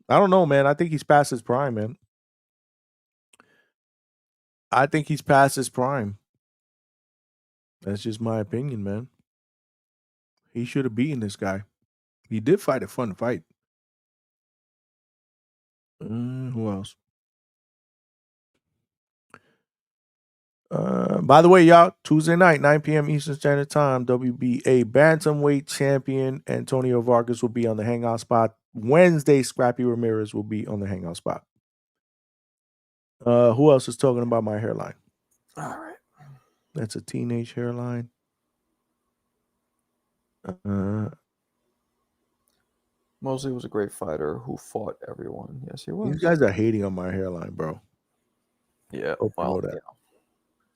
I don't know, man. I think he's past his prime, man. I think he's past his prime. That's just my opinion, man. He should have beaten this guy. He did fight a fun fight. Who else? By the way, y'all, Tuesday night, 9 p.m. Eastern Standard Time, WBA bantamweight champion Antonio Vargas will be on the hangout spot. Wednesday, Scrappy Ramirez will be on the hangout spot. Who else is talking about my hairline? All right. That's a teenage hairline. Mosley was a great fighter who fought everyone. Yes, he was. These guys are hating on my hairline, bro. Yeah, Hope you well, know that.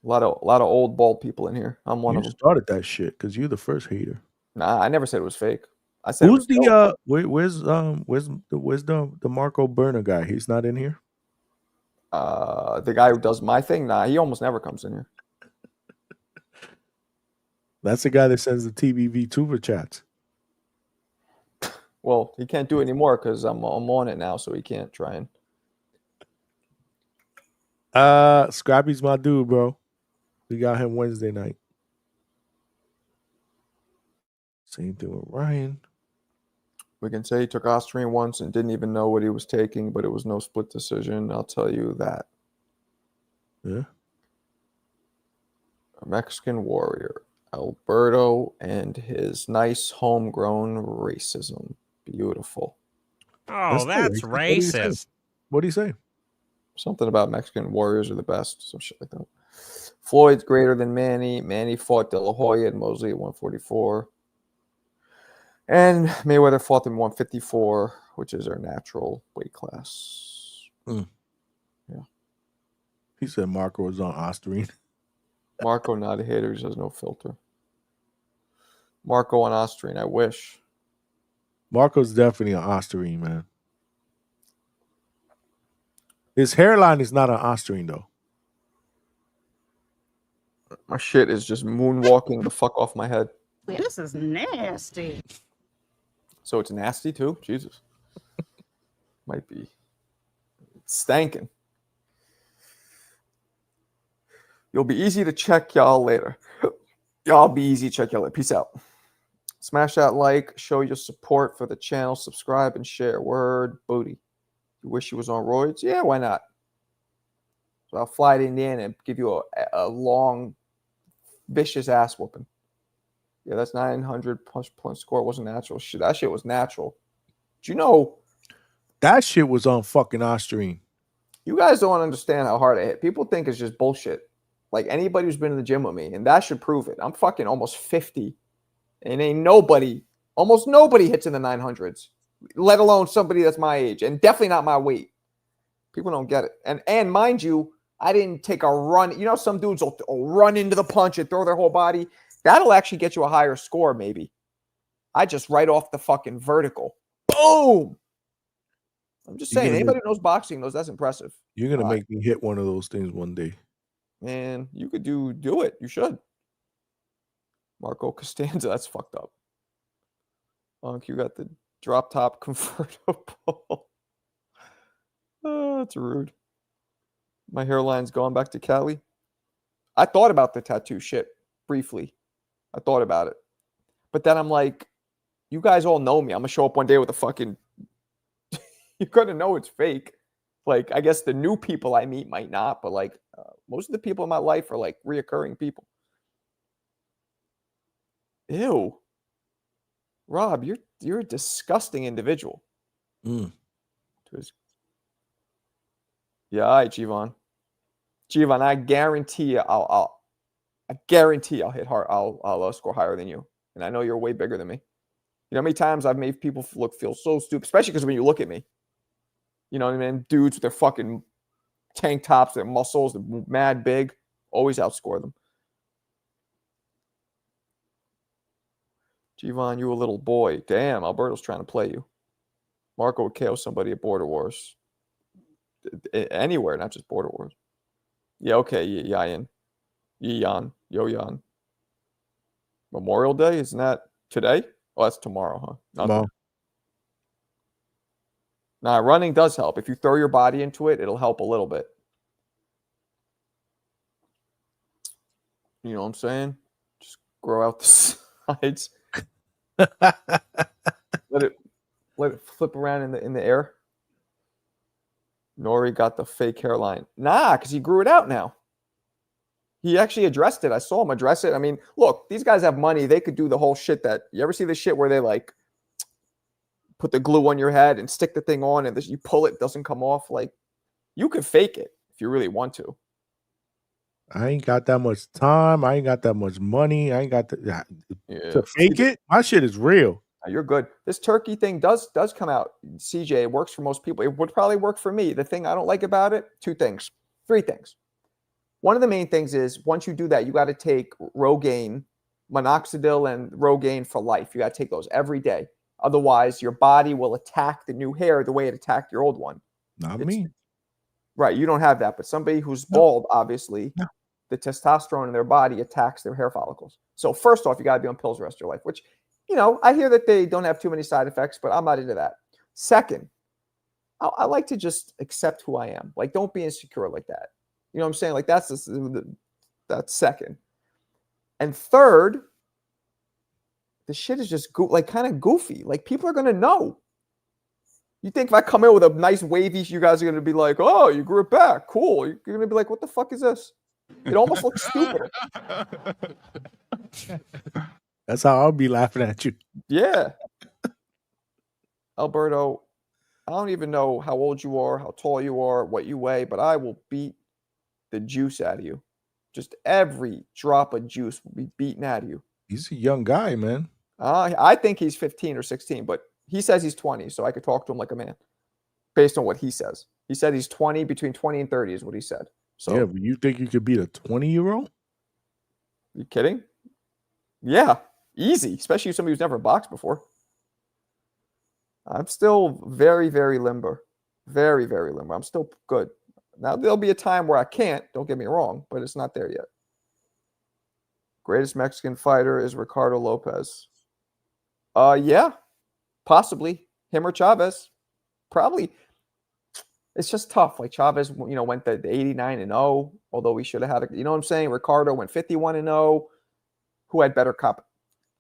A lot of old bald people in here. I'm one of You them. started that shit because you're the first hater. Nah, I never said it was fake. I said Who's it was dope. where's the Marco Berna guy? He's not in here. The guy who does my thing? Nah, he almost never comes in here. That's the guy that sends the TBV tuber chats. Well, he can't do it anymore because I'm on it now, so he can't try and. Scrappy's my dude, bro. We got him Wednesday night. Same thing with Ryan. We can say he took Austrian once and didn't even know what he was taking, but it was no split decision. I'll tell you that. Yeah. A Mexican warrior, Alberto, and his nice homegrown racism. Beautiful. Oh, that's racist. What do you say? Something about Mexican warriors are the best. Some shit like that. Floyd's greater than Manny. Manny fought De La Hoya and Mosley at 144. And Mayweather fought him 154, which is our natural weight class. Yeah. He said Marco was on Osterine. Marco, not a hater. He has no filter. Marco on Osterine. I wish. Marco's definitely on Osterine, man. His hairline is not on Osterine, though. My shit is just moonwalking the fuck off my head. This is nasty. So it's nasty too? Jesus. Might be. It's stankin'. You'll be easy to check y'all later. Y'all be easy to check y'all later. Peace out. Smash that like. Show your support for the channel. Subscribe and share. Word booty. You wish you was on roids? Yeah, why not? So I'll fly to Indiana and give you a long, vicious ass whooping. Yeah, that's 900 punch score. It wasn't natural. Shit, that shit was natural. Do you know? That shit was on fucking Osterine. You guys don't understand how hard I hit. People think it's just bullshit. Like anybody who's been in the gym with me, and that should prove it. I'm fucking almost 50. And almost nobody hits in the 900s, let alone somebody that's my age, and definitely not my weight. People don't get it. And mind you, I didn't take a run. You know, some dudes will run into the punch and throw their whole body. That'll actually get you a higher score, maybe. I just right off the fucking vertical. Boom! I'm just saying, anybody who knows boxing knows that's impressive. You're going to make me hit one of those things one day. Man, you could do it. You should. Marco Costanza, that's fucked up. You got the Drop top convertible. Oh, that's rude. My hairline's going back to Cali. I thought about the tattoo shit briefly. I thought about it. But then I'm like, you guys all know me. I'm going to show up one day with a fucking... You're going to know it's fake. Like, I guess the new people I meet might not, but like most of the people in my life are like reoccurring people. Ew. Rob, you're a disgusting individual. Mm. Yeah, all right, Jivan. Jivan, I guarantee you I guarantee I'll hit hard. I'll score higher than you. And I know you're way bigger than me. You know how many times I've made people feel so stupid, especially because when you look at me, you know what I mean? Dudes with their fucking tank tops, their muscles, they're mad big, always outscore them. Jivan, you a little boy. Damn, Alberto's trying to play you. Marco would KO somebody at Border Wars. Anywhere, not just Border Wars. Yeah, okay, Yan. Yo-Yan. Memorial Day, isn't that today? Oh, that's tomorrow, huh? Not Tomorrow. Nah, running does help. If you throw your body into it, it'll help a little bit. You know what I'm saying? Just grow out the sides. Let it flip around in the air. Nori got the fake hairline. Nah, because he grew it out now. He actually addressed it. I saw him address it. I mean, look, these guys have money. They could do the whole shit that... You ever see the shit where they like put the glue on your head and stick the thing on and you pull it doesn't come off? Like, you could fake it if you really want to. I ain't got that much time. I ain't got that much money. I ain't got to fake it. My shit is real. You're good. This turkey thing does come out. CJ, it works for most people. It would probably work for me. The thing I don't like about it, three things. One of the main things is once you do that, you got to take Rogaine, minoxidil, and Rogaine for life. You got to take those every day. Otherwise, your body will attack the new hair the way it attacked your old one. Not me. Right. You don't have that. But somebody who's bald, obviously, the testosterone in their body attacks their hair follicles. So first off, you got to be on pills the rest of your life, which, you know, I hear that they don't have too many side effects, but I'm not into that. Second, I like to just accept who I am. Like, don't be insecure like that. You know what I'm saying? Like, that's second. And third, the shit is just kind of goofy. Like, people are going to know. You think if I come in with a nice wavy, you guys are going to be like, oh, you grew it back. Cool. You're going to be like, what the fuck is this? It almost looks stupid. That's how I'll be laughing at you. Yeah. Alberto, I don't even know how old you are, how tall you are, what you weigh, but I will beat the juice out of you. Just every drop of juice will be beaten out of you. He's a young guy, man. I think he's 15 or 16, but he says he's 20, so I could talk to him like a man based on what he says. He said he's 20, between 20 and 30 is what he said. So yeah, but you think you could beat a 20-year-old? You kidding? Yeah, easy, especially somebody who's never boxed before. I'm still very, very limber. Very, very limber. I'm still good. Now, there'll be a time where I can't, don't get me wrong, but it's not there yet. Greatest Mexican fighter is Ricardo Lopez. Yeah, possibly. Him or Chavez. Probably. It's just tough. Like Chavez, you know, went the 89-0, although he should have had a, you know what I'm saying? Ricardo went 51-0. Who had better comp?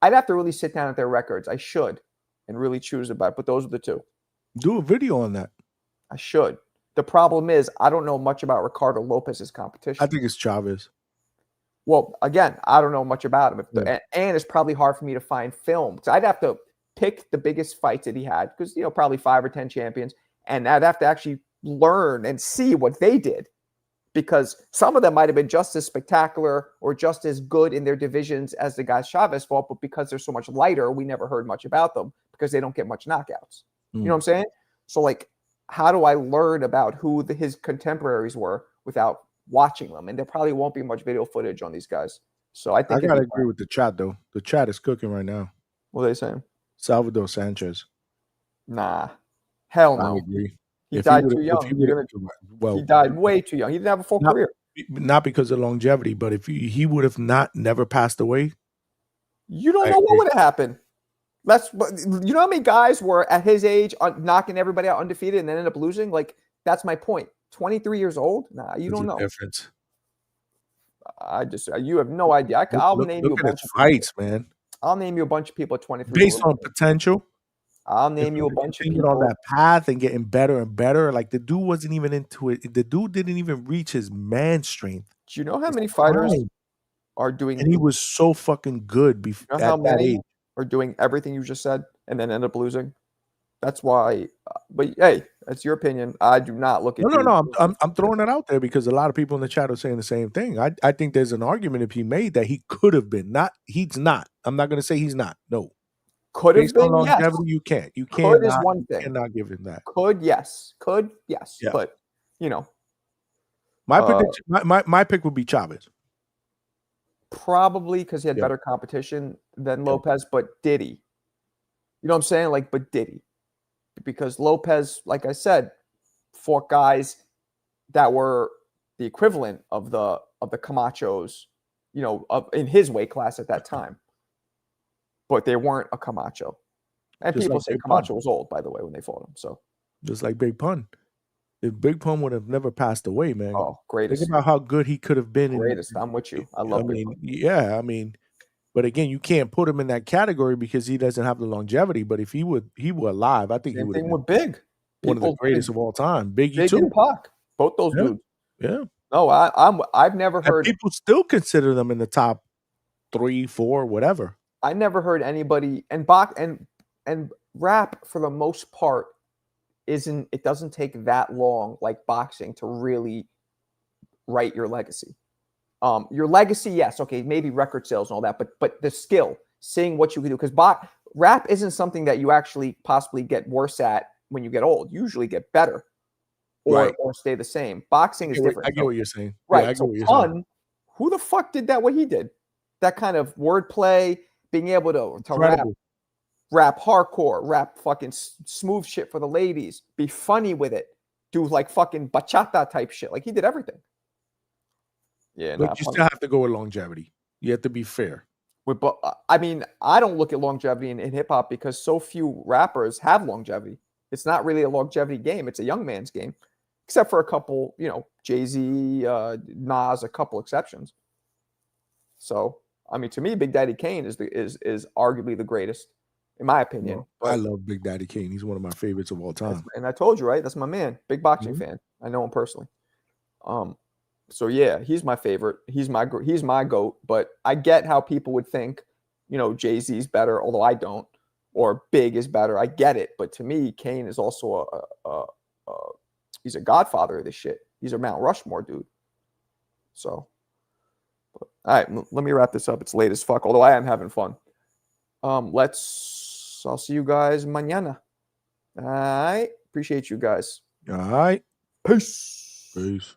I'd have to really sit down at their records. I should and really choose about it, but those are the two. Do a video on that. I should. The problem is I don't know much about Ricardo Lopez's competition. I think it's Chavez. Well, again, I don't know much about him. And it's probably hard for me to find film. So I'd have to pick the biggest fights that he had because, you know, probably 5 or 10 champions. And I'd have to actually learn and see what they did because some of them might have been just as spectacular or just as good in their divisions as the guys Chavez fought. But because they're so much lighter, we never heard much about them because they don't get much knockouts. You know what I'm saying? So, like, how do I learn about who his contemporaries were without watching them? And there probably won't be much video footage on these guys. So I think I gotta agree with the chat though. The chat is cooking right now. What are they saying? Salvador Sanchez. Nah, hell no. I agree. He died too young. He died way too young. He didn't have a full career. Not because of longevity, but if he would have never passed away, you don't know what would have happened. You know how many guys were at his age knocking everybody out undefeated and then end up losing? Like, that's my point. 23 years old? Nah, you don't know. Difference. You have no idea. I'll name you a look at bunch his of people. fights, man. I'll name you a bunch of people at 23. Based on potential. I'll name you a bunch of people on that path and getting better and better. Like the dude wasn't even into it. The dude didn't even reach his man strength. Do you know how many fighters are doing? And he was so fucking good before how many age. Are doing everything you just said and then end up losing? That's why. But hey, that's your opinion. I do not look at. No. I'm throwing it out there because a lot of people in the chat are saying the same thing. I think there's an argument if he made that he could have been. He's not. I'm not going to say he's not. No. Could have been. Longevity, Yes. You can't. You could cannot, is one thing. You cannot give him that. Could yes. Yeah. But you know, my prediction. My pick would be Chavez. Probably because he had better competition than Lopez, but did he? You know what I'm saying? Like, but did he? Because Lopez, like I said, fought guys that were the equivalent of the Camachos, you know, in his weight class at that time. But they weren't a Camacho. And just people say Camacho was old, by the way, when they fought him. So just like Big Pun. If Big Pun would have never passed away, man. Oh, greatest. Think about how good he could have been. Greatest. I'm with you. I love Big Pun. Yeah, I mean, but again, you can't put him in that category because he doesn't have the longevity. But if he were alive, I think he would have been Big. One of the greatest of all time. Big too. And Pac. Both those dudes. Yeah. No, I've never heard people still consider them in the top 3, 4, whatever. I never heard anybody and rap for the most part it doesn't take that long like boxing to really write your legacy. Your legacy, yes, okay, maybe record sales and all that, but the skill, seeing what you can do, because rap isn't something that you actually possibly get worse at when you get old. You usually get better or stay the same. Boxing is different. I get what you're saying. Right. Yeah, I get what you're saying. Who the fuck did that? What he did? That kind of wordplay, being able to rap hardcore, rap fucking smooth shit for the ladies, be funny with it, do like fucking bachata type shit. Like he did everything. Yeah, but you still have to go with longevity. You have to be fair. But I mean, I don't look at longevity in hip hop because so few rappers have longevity. It's not really a longevity game. It's a young man's game, except for a couple, you know, Jay-Z, Nas, a couple exceptions. So, I mean, to me, Big Daddy Kane is arguably the greatest, in my opinion. Well, I love Big Daddy Kane. He's one of my favorites of all time. And I told you, right? That's my man. Big boxing fan. I know him personally. So yeah, he's my favorite. He's my GOAT. But I get how people would think, you know, Jay-Z's better, although I don't, or Big is better. I get it. But to me, Kane is also he's a godfather of this shit. He's a Mount Rushmore dude. So, all right, let me wrap this up. It's late as fuck, although I am having fun. I'll see you guys mañana. All right. Appreciate you guys. All right. Peace. Peace.